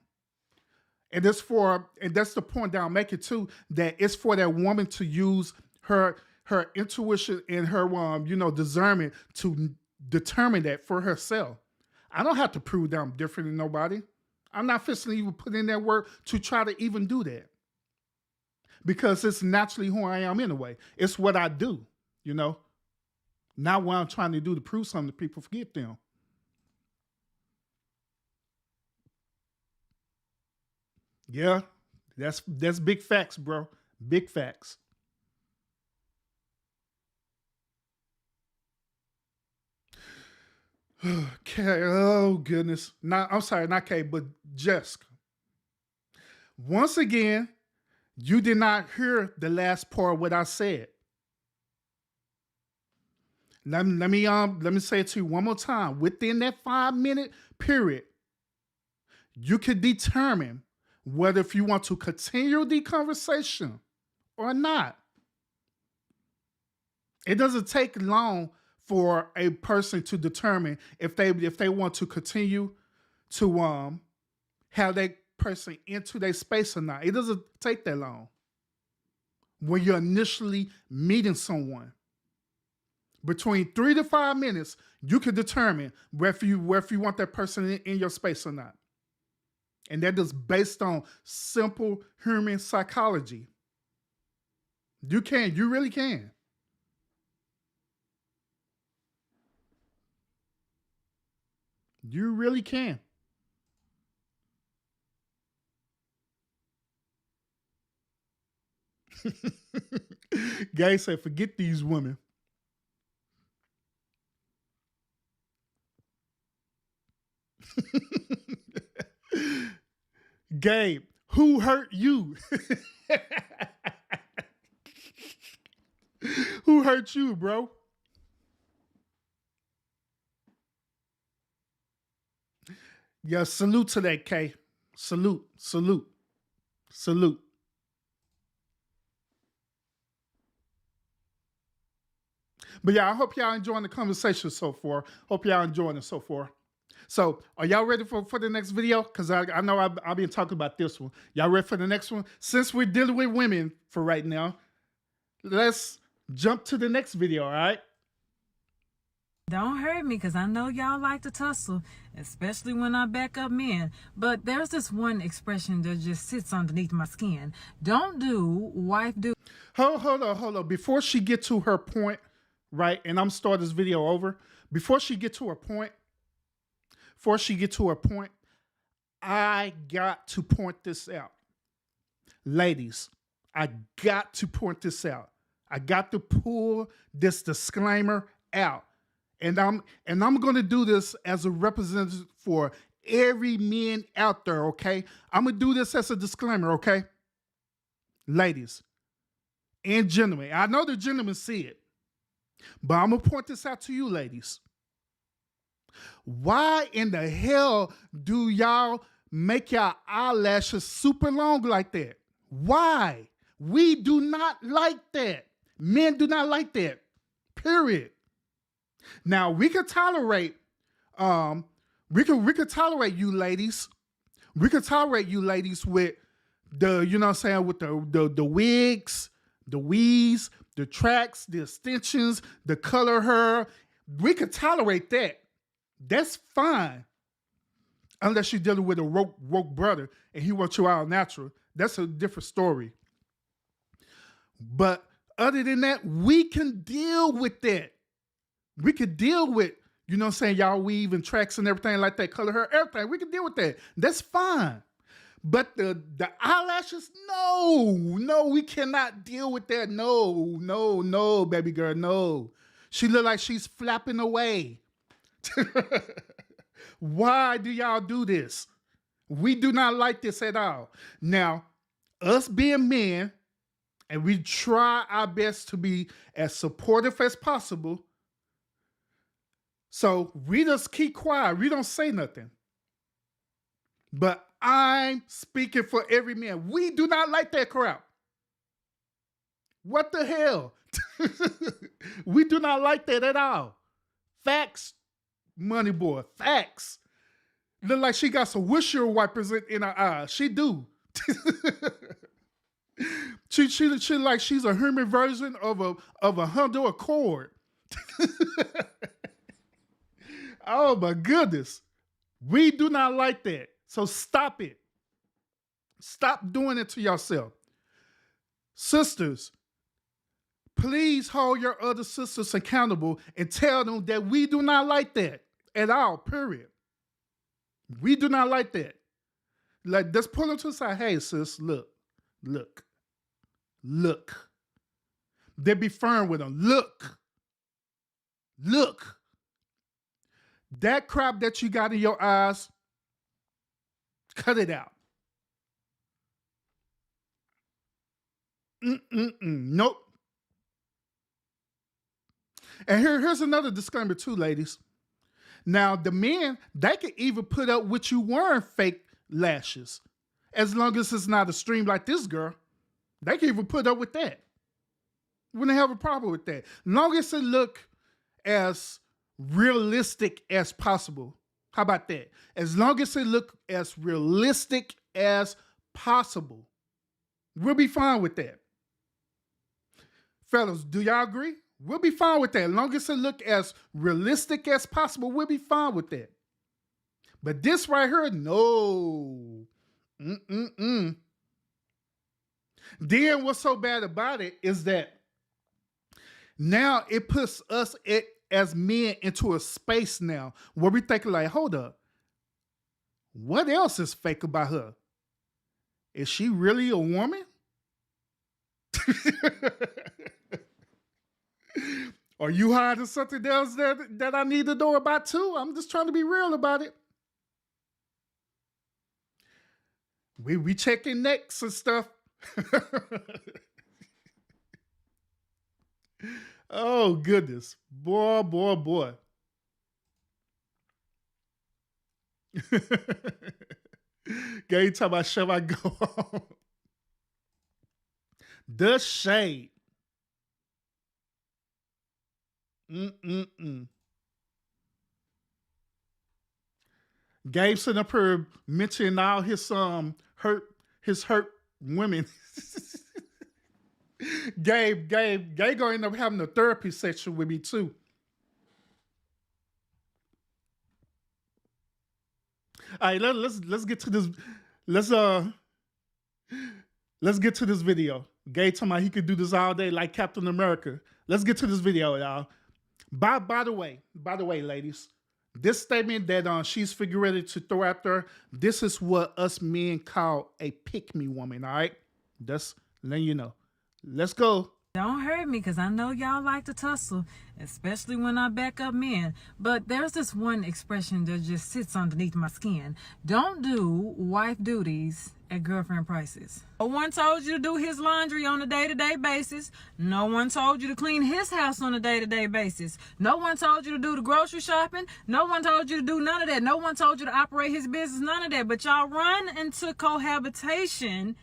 And that's the point that I'm making too, that it's for that woman to use her intuition and her discernment to determine that for herself. I don't have to prove that I'm different than nobody. I'm not fixing to even put in that work to try to even do that. Because it's naturally who I am anyway. It's what I do, Not what I'm trying to do to prove something to people, forget them. Yeah, that's big facts, bro. Big facts. Okay, oh goodness. I'm sorry, not Kay, but Jessica. Once again, you did not hear the last part of what I said. Let me say it to you one more time. Within that 5-minute period, you could determine whether if you want to continue the conversation or not. It doesn't take long for a person to determine if they want to continue to have that person into their space or not. It doesn't take that long. When you're initially meeting someone, between 3 to 5 minutes, you can determine whether you want that person in your space or not. And that is based on simple human psychology. You really can. You really can. Guy said, forget these women. Gabe, who hurt you? Who hurt you, bro? Yeah, salute to that, K. Salute, salute, salute. But yeah, I hope y'all enjoying the conversation so far. Hope y'all enjoying it so far. So, are y'all ready for the next video? Because I know I've been talking about this one. Y'all ready for the next one? Since we're dealing with women for right now, let's jump to the next video, all right? Don't hurt me, because I know y'all like to tussle, especially when I back up men. But there's this one expression that just sits underneath my skin. Don't do, wife do. Hold on. Before she get to her point, right, and I'm starting this video over. Before she get to her point, I got to point this out. Ladies, I got to point this out. I got to pull this disclaimer out. And I'm going to do this as a representative for every man out there, okay? I'm going to do this as a disclaimer, okay? Ladies and gentlemen, I know the gentlemen see it, but I'm going to point this out to you, ladies. Why in the hell do y'all make your eyelashes super long like that? Why? We do not like that. Men do not like that. Period. Now we could tolerate, we could tolerate you ladies. We could tolerate you ladies with the, you know what I'm saying, with the wigs, the weaves, the tracks, the extensions, the color hair. We could tolerate that. That's fine. Unless you're dealing with a woke brother and he wants you all natural. That's a different story. But other than that, we can deal with that. We could deal with, you know what I'm saying, y'all weave and tracks and everything like that, color hair, everything. We can deal with that. That's fine. But the eyelashes, no, we cannot deal with that. No, baby girl, no. She look like she's flapping away. Why do y'all do this? We do not like this at all. Now, us being men, and we try our best to be as supportive as possible, so we just keep quiet. We don't say nothing. But I'm speaking for every man. We do not like that crap. What the hell? We do not like that at all. Facts, money boy, facts. Look like she got some windshield wipers in her eyes. She do. she like she's a human version of a Honda Accord. Oh my goodness. We do not like that. So stop it. Stop doing it to yourself. Sisters, please hold your other sisters accountable and tell them that we do not like that at all, period. We do not like that. Like, just pull them to the side. Hey, sis, look. They be firm with them. Look. That crap that you got in your eyes, cut it out. Nope. And here's another disclaimer too, ladies. Now, the men, they can even put up with you wearing fake lashes. As long as it's not a stream like this girl, they can even put up with that. Wouldn't have a problem with that. Long as it look as realistic as possible. How about that? As long as it look as realistic as possible, we'll be fine with that. Fellas, do y'all agree? We'll be fine with that. As long as it look as realistic as possible, we'll be fine with that. But this right here, no. Then what's so bad about it is that now it puts us as men into a space now where we think like, hold up, what else is fake about her? Is she really a woman? Are you hiding something else that I need to know about too? I'm just trying to be real about it. We checking necks and stuff. Oh, goodness. Boy. Gay talking about shall I go on? The shade. Gabe sitting up here mentioning all his hurt women. Gabe gonna end up having a therapy session with me too. All right, let's get to this. Let's get to this video. Gabe talking about he could do this all day like Captain America. Let's get to this video, y'all. By the way, ladies, this statement that she's figurative to throw out there, this is what us men call a pick-me woman, all right? Just letting you know. Let's go. Don't hurt me, because I know y'all like to tussle, especially when I back up men. But there's this one expression that just sits underneath my skin. Don't do wife duties at girlfriend prices. No one told you to do his laundry on a day-to-day basis. No one told you to clean his house on a day-to-day basis. No one told you to do the grocery shopping. No one told you to do none of that. No one told you to operate his business, none of that. But y'all run into cohabitation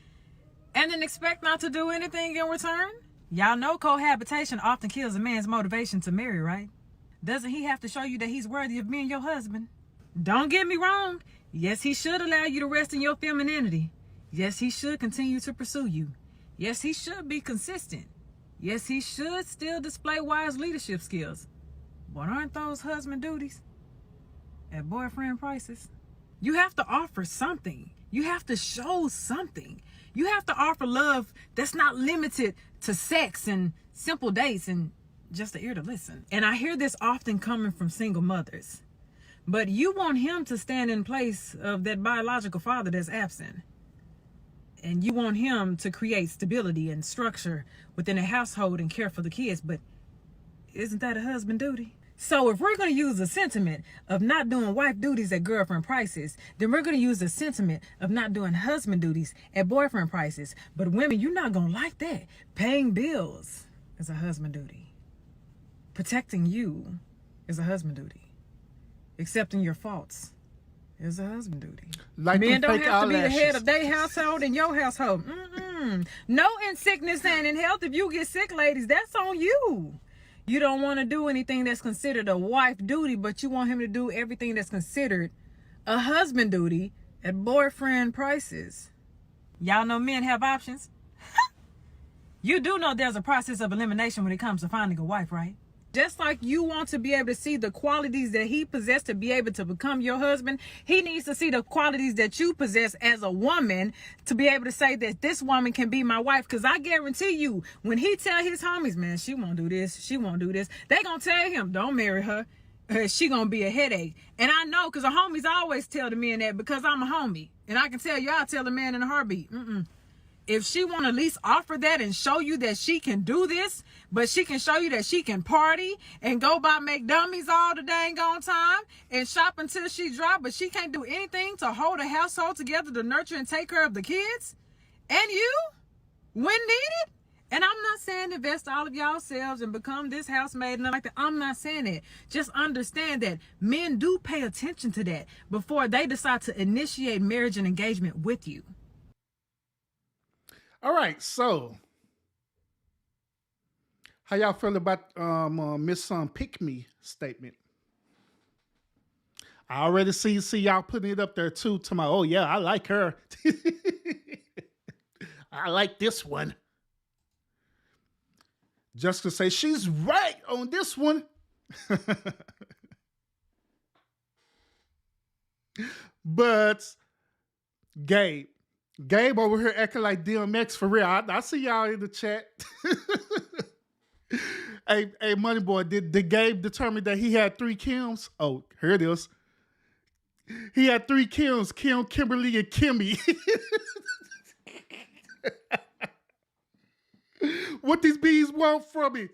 and then expect not to do anything in return? Y'all know cohabitation often kills a man's motivation to marry, right? Doesn't he have to show you that he's worthy of being your husband? Don't get me wrong. Yes, he should allow you to rest in your femininity. Yes, he should continue to pursue you. Yes, he should be consistent. Yes, he should still display wise leadership skills. But aren't those husband duties at boyfriend prices? You have to offer something. You have to show something. You have to offer love that's not limited to sex and simple dates and just the ear to listen. And I hear this often coming from single mothers. But you want him to stand in place of that biological father that's absent. And you want him to create stability and structure within a household and care for the kids. But isn't that a husband duty? So if we're going to use the sentiment of not doing wife duties at girlfriend prices, then we're going to use the sentiment of not doing husband duties at boyfriend prices. But women, you're not going to like that. Paying bills is a husband duty. Protecting you is a husband duty. Accepting your faults is a husband duty. Like men don't have to be the head eyelashes. of their household and your household. No in sickness and in health. If you get sick, ladies, that's on you. You don't want to do anything that's considered a wife duty, but you want him to do everything that's considered a husband duty at boyfriend prices. Y'all know men have options? You do know there's a process of elimination when it comes to finding a wife, right? Just like you want to be able to see the qualities that he possessed to be able to become your husband, he needs to see the qualities that you possess as a woman to be able to say that this woman can be my wife. Because I guarantee you, when he tell his homies, man, she won't do this, she won't do this, they going to tell him, don't marry her. She going to be a headache. And I know, because the homies always tell the men that, because I'm a homie. And I can tell you, I'll tell a man in a heartbeat. If she want to at least offer that and show you that she can do this, but she can show you that she can party and go buy make dummies all the dang on time and shop until she drop, but she can't do anything to hold a household together to nurture and take care of the kids and you when needed. And I'm not saying invest all of y'all selves and become this housemaid and like that. I'm not saying that. Just understand that men do pay attention to that before they decide to initiate marriage and engagement with you. All right, so how y'all feel about Miss Pick Me statement? I already see y'all putting it up there too. To my, oh yeah, I like her. I like this one. Jessica say she's right on this one. But Gabe over here acting like DMX for real. I see y'all in the chat. Hey, Money Boy, did Gabe determine that he had 3 Kims? Oh, here it is. He had 3 Kims, Kim, Kimberly, and Kimmy. What these bees want from me?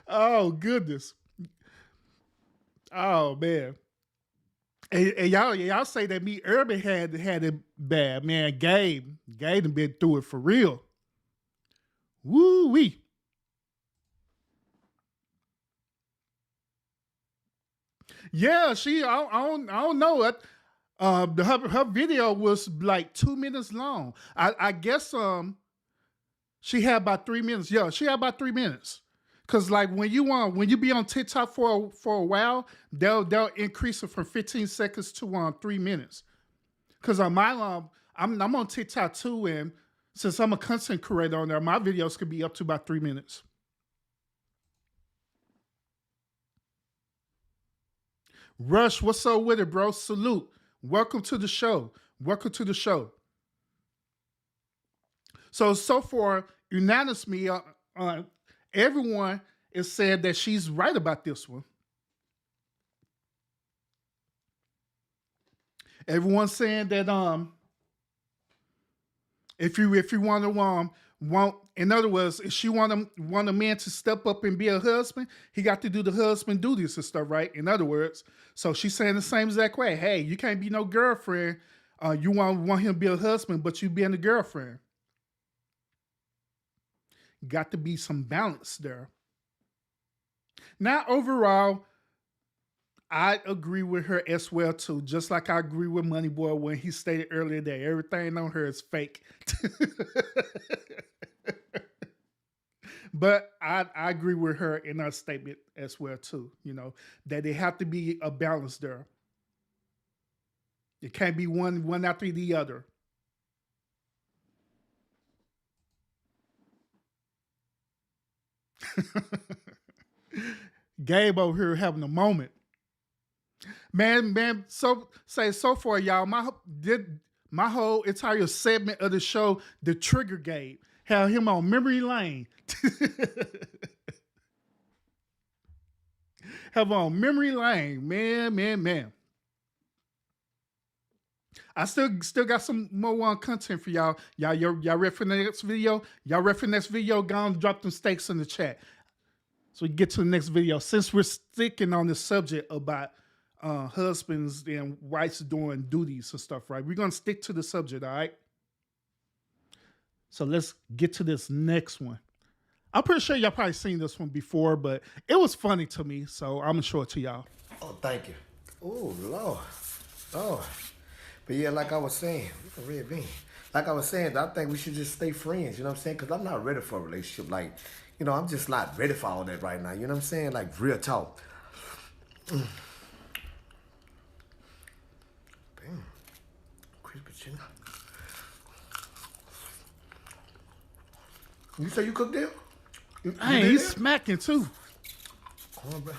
Oh, goodness. Oh, man. And y'all say that me Urban had it bad. Man, Gabe done been through it for real. Woo-wee. Yeah, I don't know it. Her video was like 2 minutes long. I guess she had about 3 minutes. Yeah, she had about 3 minutes. Cause like when you be on TikTok for a while, they'll increase it from 15 seconds to 3 minutes. Cause on my I'm on TikTok too, and since I'm a content creator on there, my videos could be up to about 3 minutes. Rush, what's up with it, bro? Salute. Welcome to the show. Welcome to the show. So far, unanimously, everyone is saying that she's right about this one. Everyone's saying that if you want to in other words, if she want a man to step up and be a husband, he got to do the husband duties and stuff, right? In other words, so she's saying the same exact way. Hey, you can't be no girlfriend. You want him to be a husband, but you being a girlfriend. Got to be some balance there. Now, overall, I agree with her as well too. Just like I agree with Moneyboy when he stated earlier that everything on her is fake. But I agree with her in her statement as well too. You know that there have to be a balance there. It can't be one after the other. Gabe over here having a moment. Man, so far, y'all, my whole entire segment of the show, the Trigger Gabe, had him on memory lane. Have on memory lane, man. I still got some more content for y'all. Y'all ready for the next video? Y'all ready for the next video? Go on, drop them stakes in the chat. So we get to the next video. Since we're sticking on the subject about husbands and wives doing duties and stuff, right? We're going to stick to the subject, all right? So let's get to this next one. I'm pretty sure y'all probably seen this one before, but it was funny to me, so I'm going to show it to y'all. Oh, thank you. Oh, Lord. Oh. But yeah, like I was saying, red bean. Like I was saying, I think we should just stay friends, you know what I'm saying? Because I'm not ready for a relationship. Like, you know, I'm just not ready for all that right now. You know what I'm saying? Like, real talk. Damn. Crispy chicken. You say you cooked them? Hey, he's smacking too. Cornbread.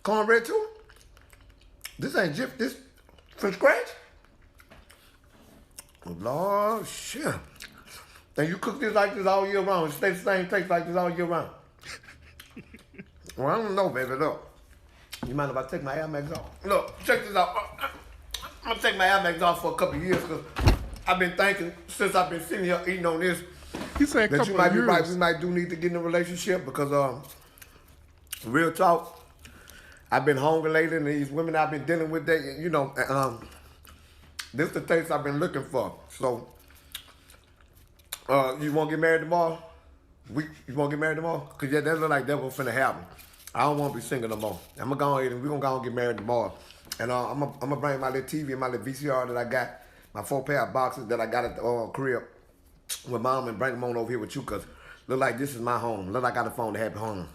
Cornbread too? This ain't Jif, this from scratch? Oh, Lord, shit. And you cook this like this all year round. It stays the same taste like this all year round. Well, I don't know, baby. Look. You mind if I take my Air Max off? Look, check this out. I'm gonna take my Air Max off for a couple of years because I've been thinking since I've been sitting here eating on this that you might be right. We might do need to get in a relationship because real talk, I've been hungry lately and these women I've been dealing with, they, you know, this is the taste I've been looking for. So, you want to get married tomorrow? You want to get married tomorrow? Because yeah, that look like that was finna happen. I don't want to be single no more. I'm gonna go ahead and we're gonna go and get married tomorrow. And I'm gonna bring my little TV and my little VCR that I got, my 4 pair of boxes that I got at the crib with mom, and bring them on over here with you, cause look like this is my home. Look like I got a phone to happy home.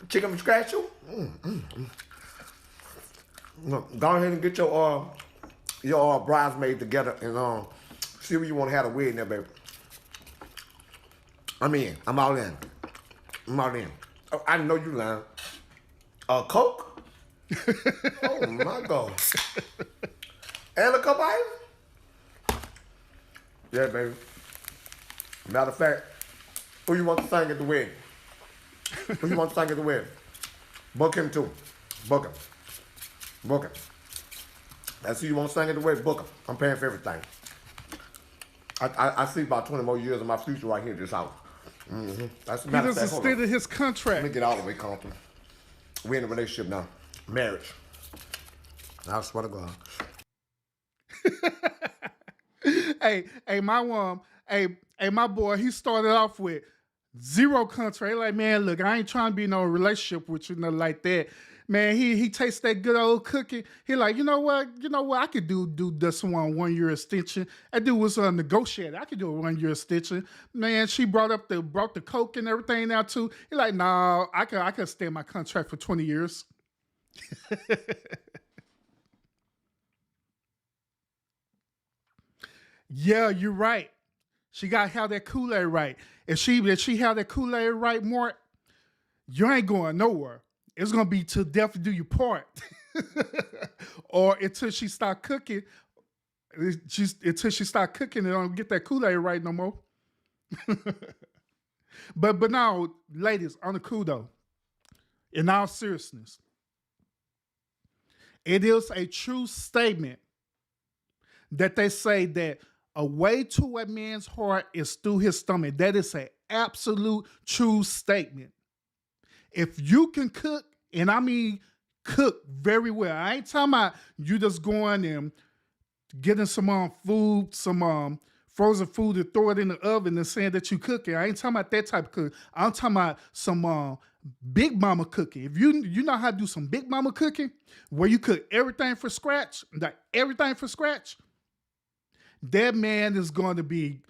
Chicken from scratch, you? Go ahead and get your bridesmaid together and see where you want to have a wedding there, baby. I'm in. I'm all in. I'm all in. Oh, I know you lying. Coke? Oh my God. And a cup of ice? Yeah, baby. Matter of fact, who you want to sing at the wedding? Who you want to sing at the wedding? Book him too. Book him. Book him. That's who you want to sing at the wedding. Book him. I'm paying for everything. I see about 20 more years of my future right here in this house. That's He just extended his contract. Let me get all the way comfortable. We're in a relationship now. Marriage. I swear to God. Hey, my boy, he started off with 0 contract. Like, man, look, I ain't trying to be in no relationship with you, nothing like that. Man, he tastes that good old cookie. He like, you know what? I could do this 1 year extension. That dude was negotiated. I could do a 1 year extension. Man, she brought the Coke and everything now too. He like, nah, I could extend my contract for 20 years. Yeah, you're right. She got to have that Kool-Aid right. If she have that Kool-Aid right, more, you ain't going nowhere. It's gonna be till death do you part, or until she start cooking. Until she start cooking and don't get that Kool-Aid right no more. but now, ladies, on the cool though, in all seriousness, it is a true statement that they say that a way to a man's heart is through his stomach. That is an absolute true statement. If you can cook, and I mean cook very well, I ain't talking about you just going and getting some food, some frozen food to throw it in the oven and saying that you cooking. I ain't talking about that type of cooking. I'm talking about some big mama cooking. If you know how to do some big mama cooking, where you cook everything from scratch, that man is going to be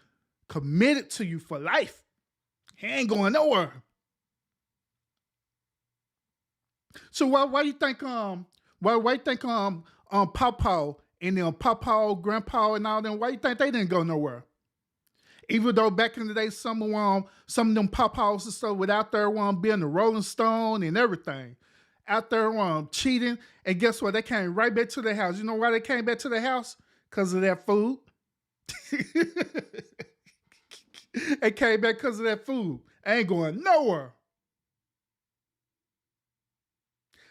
committed to you for life. He ain't going nowhere. So why you think Pawpaw and them Pawpaw, Grandpa and all them, why you think they didn't go nowhere? Even though back in the day some of them Pawpaws and stuff were out there being the Rolling Stone and everything. Out there cheating, and guess what? They came right back to their house. You know why they came back to their house? Because of that food. They came back because of that food. I ain't going nowhere.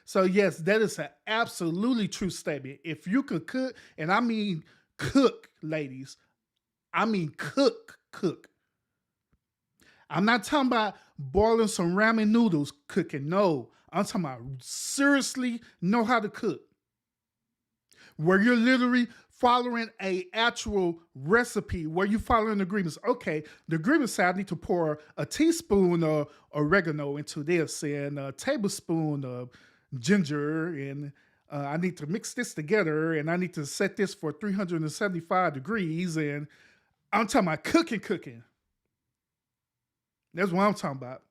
So yes, that is an absolutely true statement. If you could cook, and I mean cook, ladies, I mean cook. I'm not talking about boiling some ramen noodles cooking. No, I'm talking about seriously know how to cook. Where you're literally following a actual recipe, where you following the agreements. Okay, the agreement said I need to pour a teaspoon of oregano into this and a tablespoon of ginger, and I need to mix this together, and I need to set this for 375 degrees, and I'm talking about cooking. That's what I'm talking about.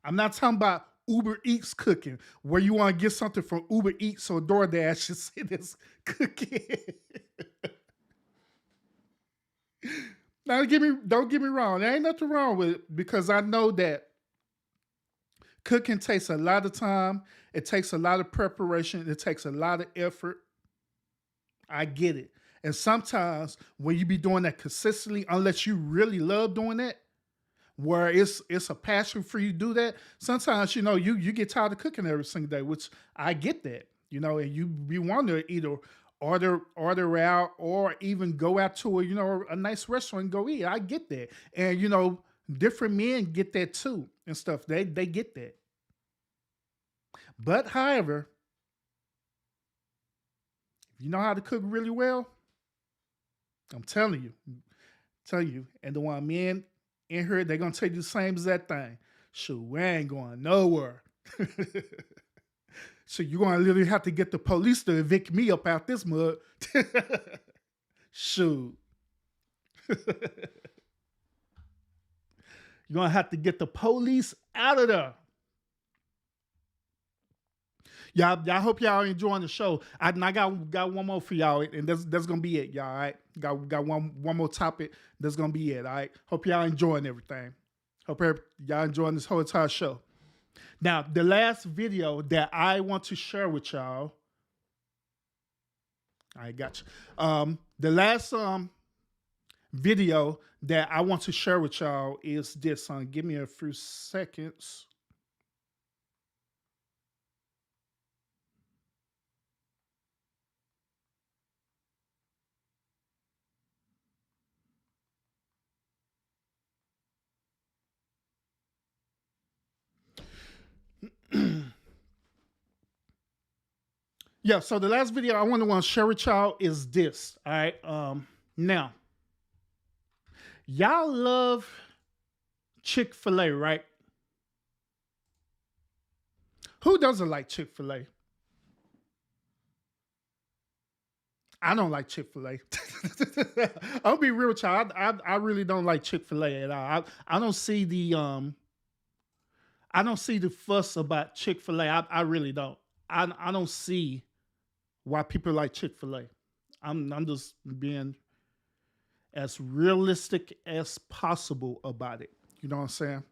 I'm not talking about Uber Eats cooking, where you want to get something from Uber Eats or DoorDash and say this cooking. Now, don't get me wrong. There ain't nothing wrong with it, because I know that cooking takes a lot of time. It takes a lot of preparation. It takes a lot of effort. I get it. And sometimes when you be doing that consistently, unless you really love doing that, where it's a passion for you to do that, sometimes, you get tired of cooking every single day, which I get that, and you want to either order out or even go out to a nice restaurant and go eat. I get that. And, different men get that too and stuff. They get that. But however, if you know how to cook really well, I'm telling you, and the one men in here, they're gonna tell you the same exact thing. Shoot, we ain't going nowhere. So you're gonna literally have to get the police to evict me up out this mud. Shoot. You're gonna have to get the police out of there. Y'all hope y'all enjoying the show. I got one more for y'all, and that's gonna be it, y'all. All right, got one more topic. That's gonna be it. All right. Hope y'all enjoying everything. Hope y'all enjoying this whole entire show. Now, the last video that I want to share with y'all. I got you. The last video that I want to share with y'all is this. Give me a few seconds. Yeah, so the last video I want to share with y'all is this. All right. Now, y'all love Chick-fil-A, right? Who doesn't like Chick-fil-A? I don't like Chick-fil-A. I'll be real with y'all. I really don't like Chick-fil-A at all. I don't see the fuss about Chick-fil-A. I really don't. I don't see why people like Chick-fil-A. I'm just being as realistic as possible about it. You know what I'm saying?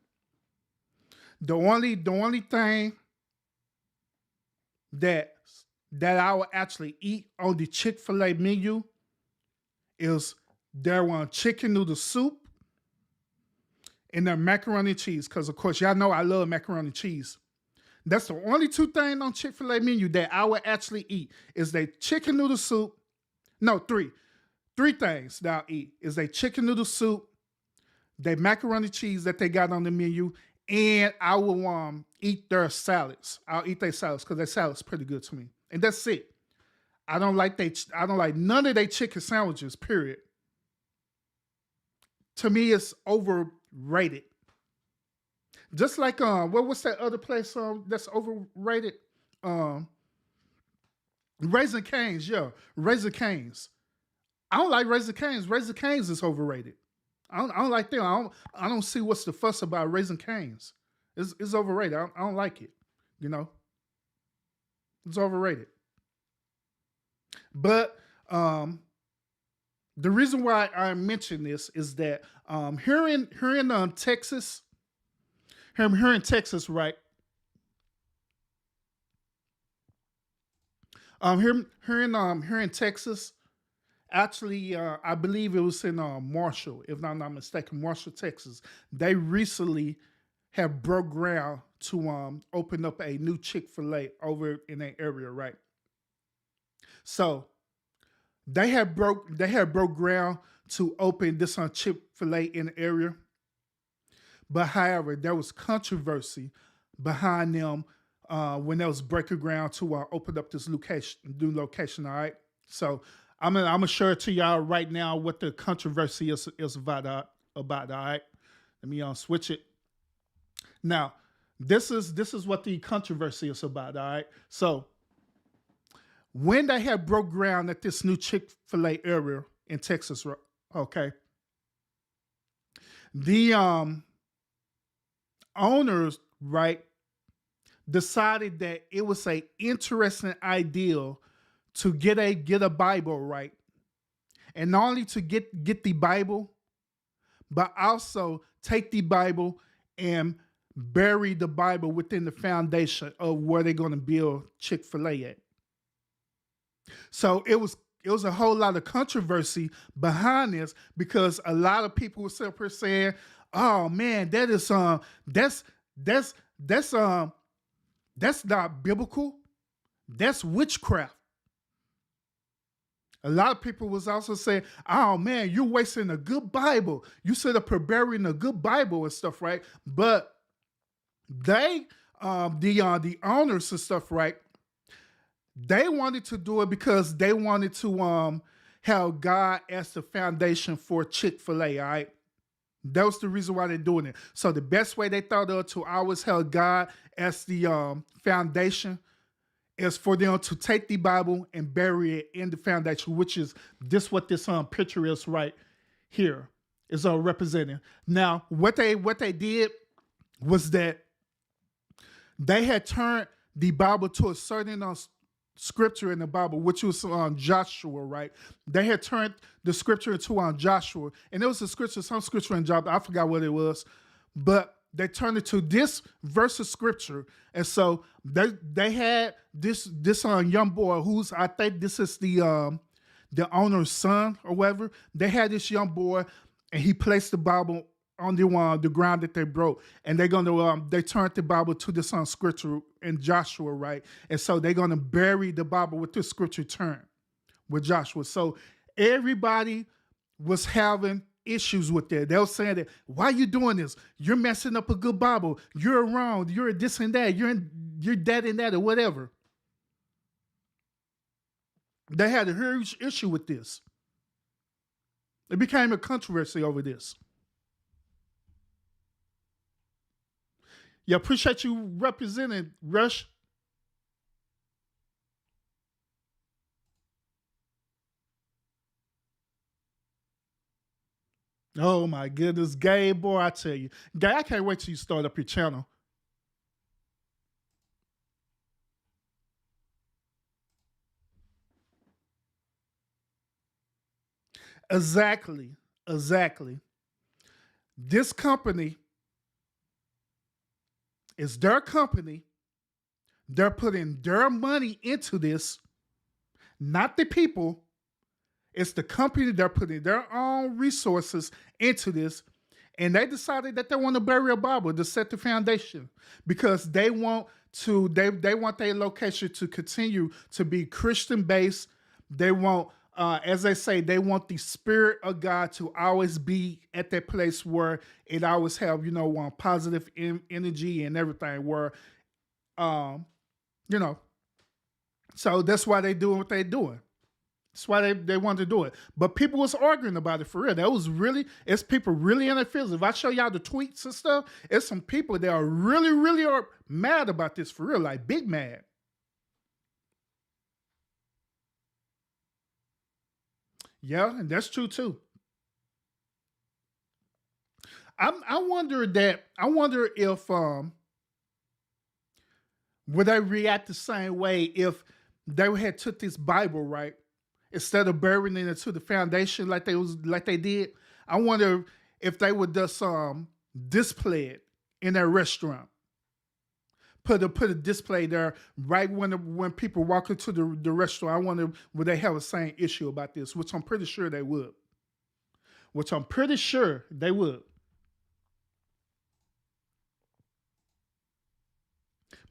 The only thing that I will actually eat on the Chick-fil-A menu is their chicken noodle soup and their macaroni and cheese. Because of course y'all know I love macaroni and cheese. That's the only two things on Chick-fil-A menu that I would actually eat is their chicken noodle soup. No, three. Three things that I'll eat is their chicken noodle soup, their macaroni and cheese that they got on the menu, and I will eat their salads. I'll eat their salads because their salad's pretty good to me. And that's it. I don't like none of their chicken sandwiches, period. To me, it's overrated. Just like what's that other place that's overrated? Raising Cane's, yeah. Raising Cane's. I don't like Raising Cane's. Raising Cane's is overrated. I don't like them. I don't see what's the fuss about Raising Cane's. It's overrated. I don't like it. You know? It's overrated. But the reason why I mention this is that here in Texas, here in Texas, right? Here in Texas, actually, I believe it was in Marshall, if I'm not mistaken, Marshall, Texas. They recently have broke ground to open up a new Chick-fil-A over in that area, right? So they had broke ground to open this Chick-fil-A in the area. But however, there was controversy behind them when they was breaking ground to open up this new location. All right, so I'm gonna share it to y'all right now what the controversy is about. All right, let me switch it. Now, this is what the controversy is about. All right, so when they had broke ground at this new Chick-fil-A area in Texas, okay, the owners, right, decided that it was a interesting idea to get a Bible, right, and not only to get the Bible, but also take the Bible and bury the Bible within the foundation of where they're going to build Chick-fil-A at. So it was a whole lot of controversy behind this because a lot of people were sitting up here saying, "Oh man, that is that's not biblical. That's witchcraft." A lot of people was also saying, "Oh man, you're wasting a good Bible. You sit up here burying a good Bible and stuff, right?" But they, the owners and stuff, right? They wanted to do it because they wanted to have God as the foundation for Chick-fil-A, all right? That was the reason why they're doing it. So the best way they thought of to always have God as the foundation is for them to take the Bible and bury it in the foundation, which is this what this picture is right here is representing. Now, what they did was that they had turned the Bible to a certain scripture in the Bible, which was Joshua, right? They had turned the scripture into Joshua, and there was a scripture, some scripture in Joshua, I forgot what it was, but they turned it to this verse of scripture, and so they had this young boy who's, I think this is the owner's son or whatever. They had this young boy, and he placed the Bible on the ground that they broke, and they're gonna they turned the Bible to this scripture in Joshua, right? And so they're gonna bury the Bible with this scripture turned with Joshua. So everybody was having issues with that. They were saying that, why are you doing this? You're messing up a good Bible. You're wrong. You're this and that. You're that and that or whatever. They had a huge issue with this. It became a controversy over this. Yeah, appreciate you representing, Rush. Oh my goodness, Gay, boy, I tell you. Gay, I can't wait till you start up your channel. Exactly. This company is their company. They're putting their money into this, not the people. It's the company. They're putting their own resources into this, and they decided that they want to bury a Bible to set the foundation because they want to. They want their location to continue to be Christian based. They want, as they say, they want the Spirit of God to always be at that place where it always have positive energy and everything. Where, so that's why they doing what they're doing. That's why they wanted to do it. But people was arguing about it for real. It's people really in their feelings. If I show y'all the tweets and stuff, it's some people that are really, really are mad about this for real, like big mad. Yeah, and that's true too. I wonder if would they react the same way if they had took this Bible, right? Instead of burying it into the foundation like they did. I wonder if they would just display it in their restaurant. Put a display there right when people walk into the restaurant. I wonder would they have the same issue about this, which I'm pretty sure they would.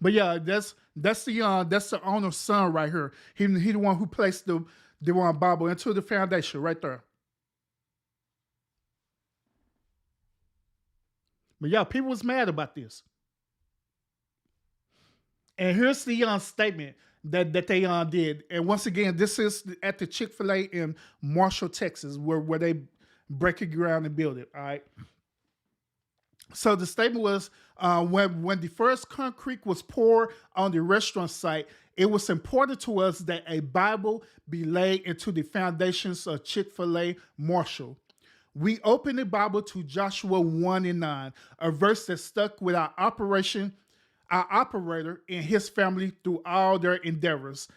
But yeah, that's the owner's son right here. He the one who placed the one Bible into the foundation right there. But yeah, people was mad about this. And here's the statement that they did. And once again, this is at the Chick-fil-A in Marshall, Texas, where they break it ground and build it. All right. So the statement was, when the first concrete was poured on the restaurant site, it was important to us that a Bible be laid into the foundations of Chick-fil-A Marshall. We opened the Bible to Joshua 1:9, a verse that stuck with our operator and his family through all their endeavors.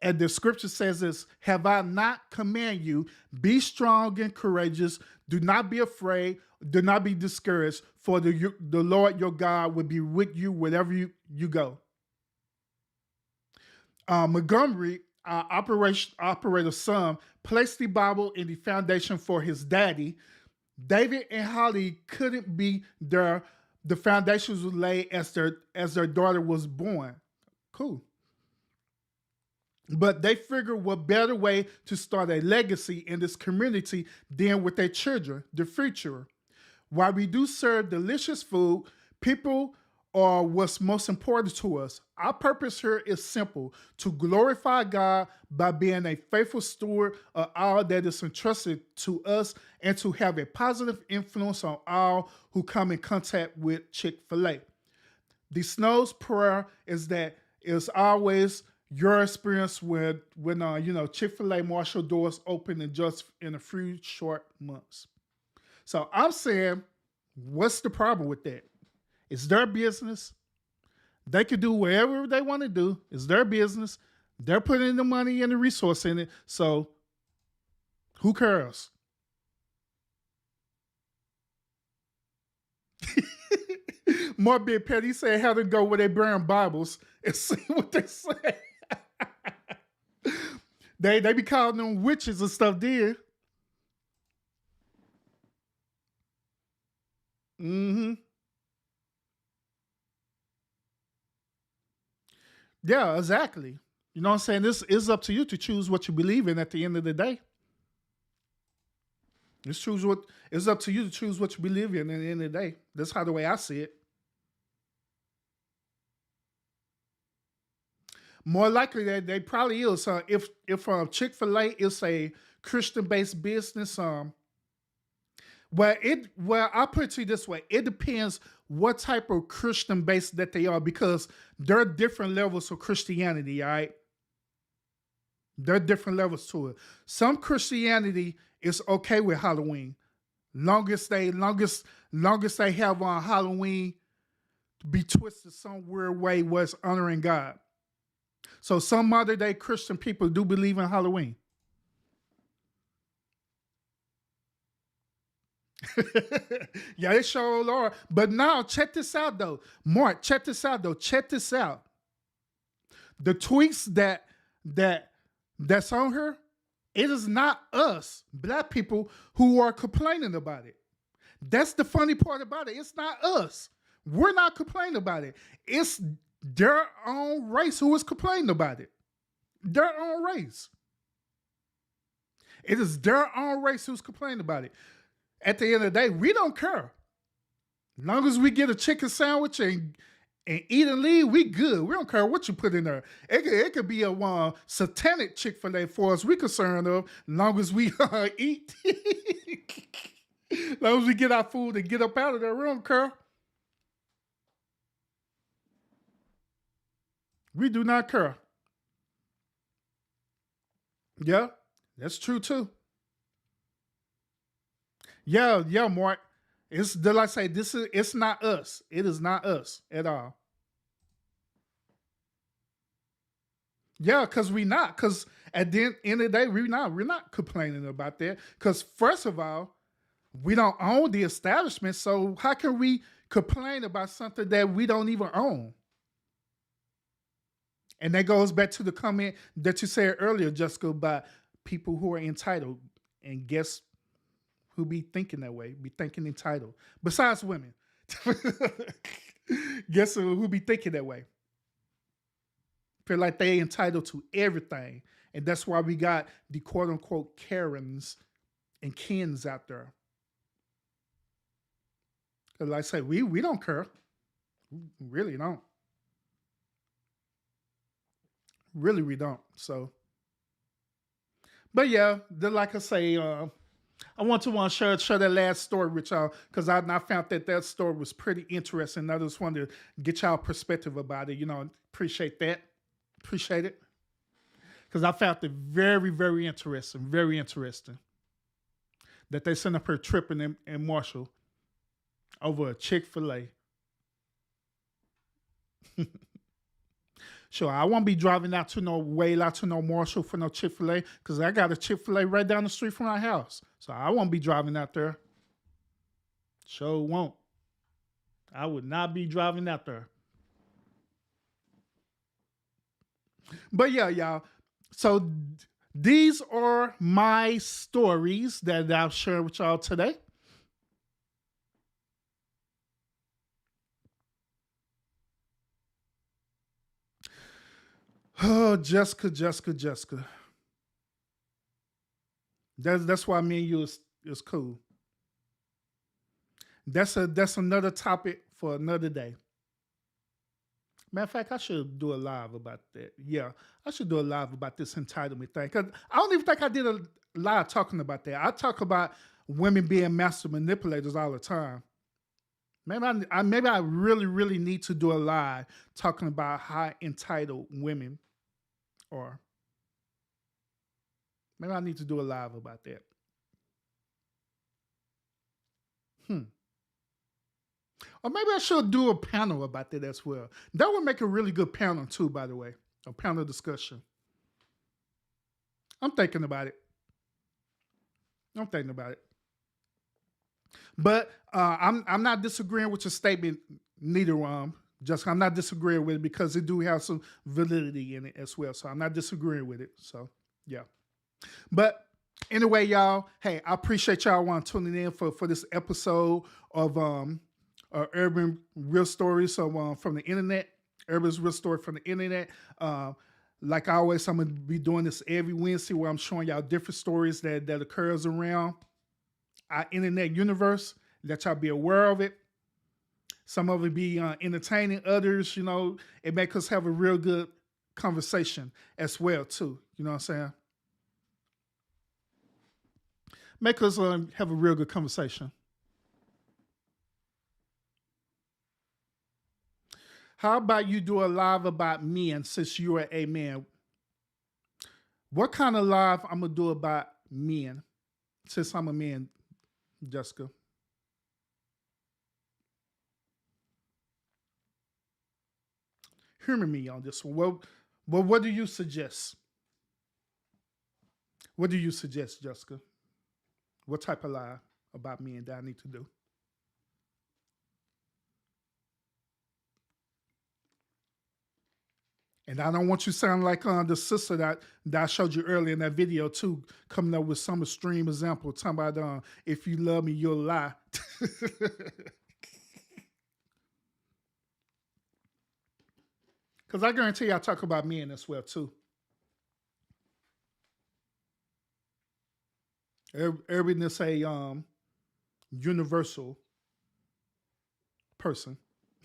And the scripture says this, have I not commanded you, be strong and courageous, do not be afraid, do not be discouraged, for the Lord your God will be with you wherever you go. Montgomery, operator's son, placed the Bible in the foundation for his daddy. David and Holly couldn't be there. The foundations were laid as their daughter was born. Cool. But they figured what better way to start a legacy in this community than with their children, the future. While we do serve delicious food, people or what's most important to us. Our purpose here is simple: to glorify God by being a faithful steward of all that is entrusted to us and to have a positive influence on all who come in contact with Chick-fil-A. The Snow's prayer is that it's always your experience when Chick-fil-A Marshall doors open in a few short months. So I'm saying, what's the problem with that? It's their business. They can do whatever they want to do. It's their business. They're putting the money and the resource in it. So who cares? More Big Petty said how to go where they burn Bibles and see what they say. They be calling them witches and stuff there. Mm-hmm. Yeah, exactly. You know what I'm saying? This is up to you to choose what you believe in at the end of the day. It's up to you to choose what you believe in at the end of the day. That's how the way I see it. More likely that they probably is. If Chick-fil-A is a Christian-based business, well, I'll put it to you this way: it depends what type of Christian base that they are, because there are different levels of Christianity. All right, there are different levels to it. Some Christianity is okay with Halloween, longest they have on Halloween be twisted some weird way was honoring God. So some modern day Christian people do believe in Halloween. Yeah, they sure are. But now, check this out, though. Mark, check this out, though. Check this out. The tweets that's on her, it is not us, black people, who are complaining about it. That's the funny part about it. It's not us. We're not complaining about it. It's their own race who is complaining about it. Their own race. It is their own race who's complaining about it. At the end of the day, we don't care. As long as we get a chicken sandwich and eat and leave, we good. We don't care what you put in there. It could be a satanic Chick-fil-A for us we concerned of, as long as we eat. As long as we get our food and get up out of there, we don't care. We do not care. Yeah, that's true too. Yeah, Mark. It's like I say, it's not us. It is not us at all. Yeah, because we not. Because at the end of the day, we're not complaining about that. Because first of all, we don't own the establishment. So how can we complain about something that we don't even own? And that goes back to the comment that you said earlier, Jessica, about people who are entitled. And guess who be thinking that way? Be thinking entitled. Besides women. Guess who be thinking that way? Feel like they entitled to everything. And that's why we got the quote unquote Karens and Kens out there. Because like I say, we don't care. We really don't. Really, we don't. So, but yeah, like I say, I want to share that last story with y'all, because I found that story was pretty interesting. I just wanted to get y'all perspective about it. Appreciate that. Appreciate it. Because I found it very, very interesting. Very interesting. That they sent up her tripping in Marshall over a Chick-fil-A. Sure, I won't be driving out to no Marshall for no Chick-fil-A, because I got a Chick-fil-A right down the street from my house. So I won't be driving out there. Sure won't. I would not be driving out there. But yeah, y'all. So these are my stories that I'll share with y'all today. Oh, Jessica. That's why me and you is cool. That's another topic for another day. Matter of fact, I should do a live about that. Yeah, I should do a live about this entitlement thing. Cause I don't even think I did a live talking about that. I talk about women being master manipulators all the time. Maybe I really, really need to do a live talking about how entitled women are. Maybe I need to do a live about that. Or maybe I should do a panel about that as well. That would make a really good panel too, by the way. A panel discussion. I'm thinking about it. But I'm not disagreeing with your statement, neither. Just I'm not disagreeing with it because it do have some validity in it as well. So I'm not disagreeing with it. So yeah. But anyway, y'all, hey, I appreciate y'all tuning in for this episode of Urban Real Stories from the internet. Urban's Real Story from the internet. Like always, I'm gonna be doing this every Wednesday where I'm showing y'all different stories that occurs around our internet universe. Let y'all be aware of it. Some of it be entertaining, others, it makes us have a real good conversation as well too. You know what I'm saying? Make us have a real good conversation. How about you do a live about men since you are a man? What kind of live I'm going to do about men since I'm a man, Jessica? Humor me on this one. Well, what do you suggest? What do you suggest, Jessica? What type of live about men that I need to do? And I don't want you to sound like the sister that I showed you earlier in that video too, coming up with some extreme example, talking about if you love me, you'll lie. Because I guarantee you I talk about men as well too. Everybody is a universal person.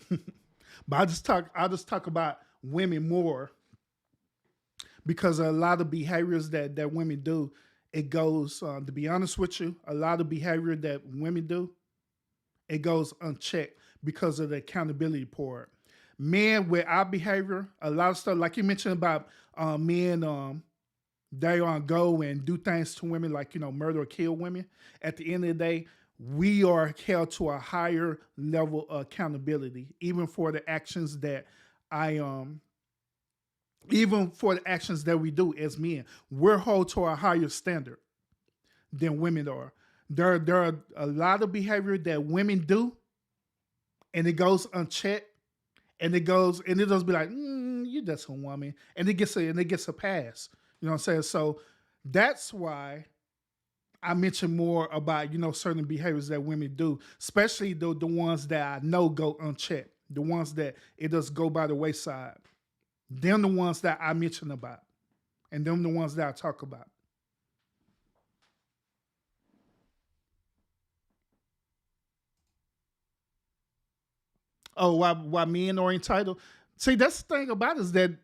But I just talk about women more because a lot of behaviors that women do, it goes, to be honest with you, a lot of behavior that women do, it goes unchecked because of the accountability part. Men with our behavior, a lot of stuff, like you mentioned about men, they go and do things to women like, murder or kill women. At the end of the day, we are held to a higher level of accountability, even for the actions that even for the actions that we do as men. We're held to a higher standard than women are. There are a lot of behavior that women do, and it goes unchecked, and it just be like, you just a woman, and it gets a pass. You know what I'm saying? So that's why I mention more about, certain behaviors that women do, especially the ones that I know go unchecked, the ones that it does go by the wayside. Them the ones that I mention about, and them the ones that I talk about. Oh, why men are entitled? See, that's the thing about it is that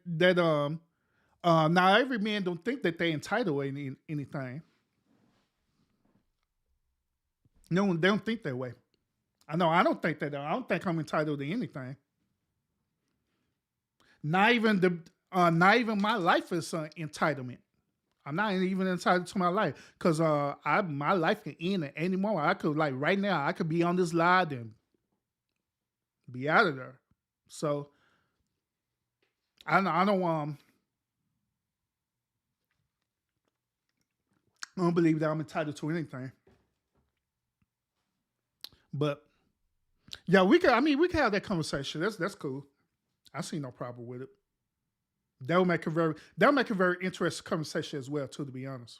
now every man don't think that they entitled to anything. No, they don't think that way. I know I don't think that. I don't think I'm entitled to anything. Not even my life is entitlement. I'm not even entitled to my life because my life can end at any moment. I could right now I could be on this live and be out of there. So I don't believe that I'm entitled to anything. But yeah, we could have that conversation. That's cool. I see no problem with it. That'll make a very interesting conversation as well, too, to be honest.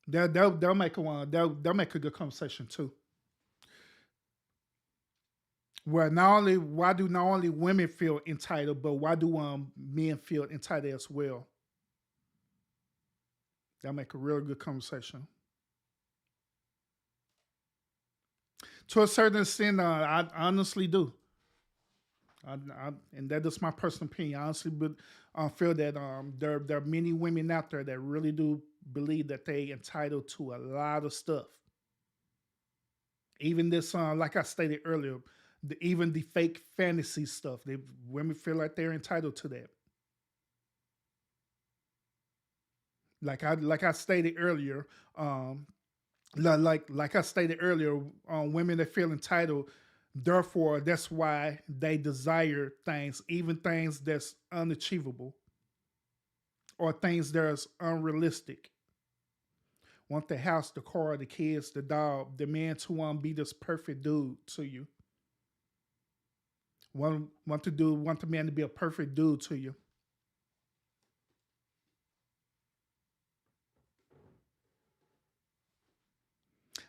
They'll make a good conversation too. Where why do not only women feel entitled, but why do men feel entitled as well? That'll make a real good conversation. To a certain extent, I honestly do. And that is my personal opinion. I honestly feel that there are many women out there that really do believe that they entitled to a lot of stuff. Even this, like I stated earlier, even the fake fantasy stuff, women feel like they're entitled to that. Like I stated earlier, like I stated earlier, women that feel entitled, therefore that's why they desire things, even things that's unachievable or things that's unrealistic. Want the house, the car, the kids, the dog, the man to be this perfect dude to you. Want the man to be a perfect dude to you.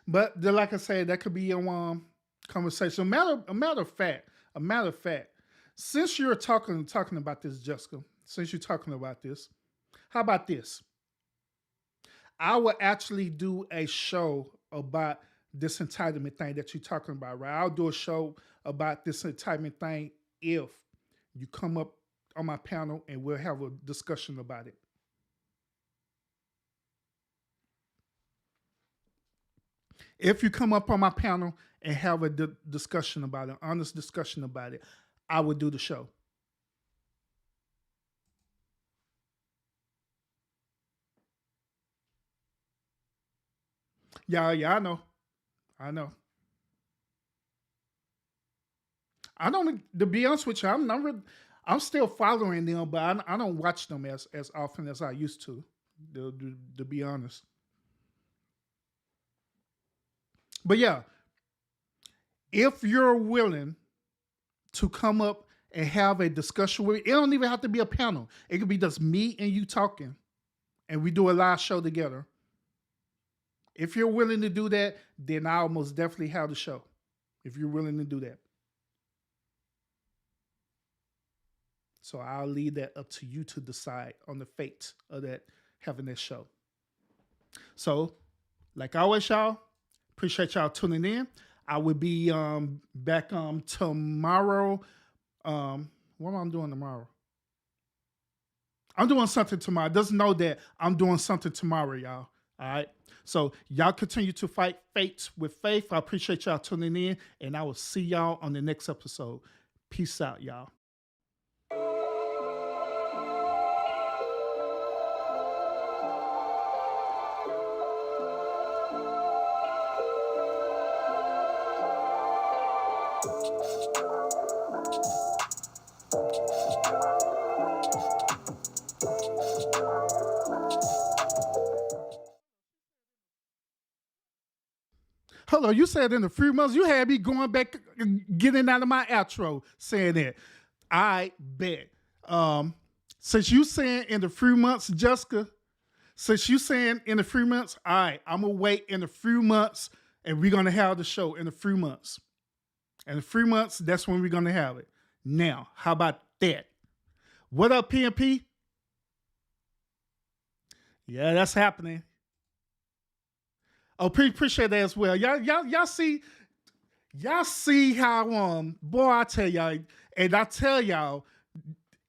But like I said, that could be a conversation. A matter of fact, since you're talking about this, Jessica, since you're talking about this, how about this? I will actually do a show about this entitlement thing that you're talking about, right? I'll do a show about this entitlement thing if you come up on my panel and we'll have a discussion about it. If you come up on my panel and have a discussion about it, honest discussion about it, I will do the show. Yeah, I know. I don't. To be honest with you, I'm still following them, but I don't watch them as often as I used to. To be honest. But yeah, if you're willing to come up and have a discussion with me, it don't even have to be a panel. It could be just me and you talking, and we do a live show together. If you're willing to do that, then I'll most definitely have the show. If you're willing to do that. So I'll leave that up to you to decide on the fate of that having that show. So, like always, y'all, appreciate y'all tuning in. I will be back tomorrow. What am I doing tomorrow? I'm doing something tomorrow. Just know that I'm doing something tomorrow, y'all. All right. So y'all continue to fight fates with faith. I appreciate y'all tuning in, and I will see y'all on the next episode. Peace out, y'all. Hold on, you said in a few months, you had me going back, getting out of my outro, saying that. I bet. Since you saying in the few months, Jessica, since you saying in the few months, all right, I'm going to wait in a few months, and we're going to have the show in a few months. In a few months, that's when we're going to have it. Now, how about that? What up, PMP? Yeah, that's happening. Oh, appreciate that as well. Y'all see how boy, I tell y'all, and I tell y'all,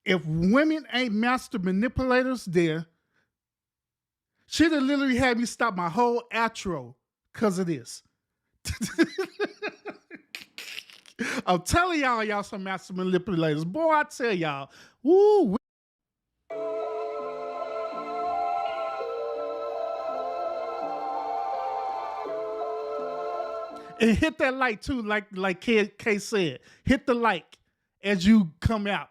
if women ain't master manipulators there, she'd have literally had me stop my whole outro because of this. I'm telling y'all some master manipulators. Boy, I tell y'all, woo. And hit that like too, like K said. Hit the like as you come out.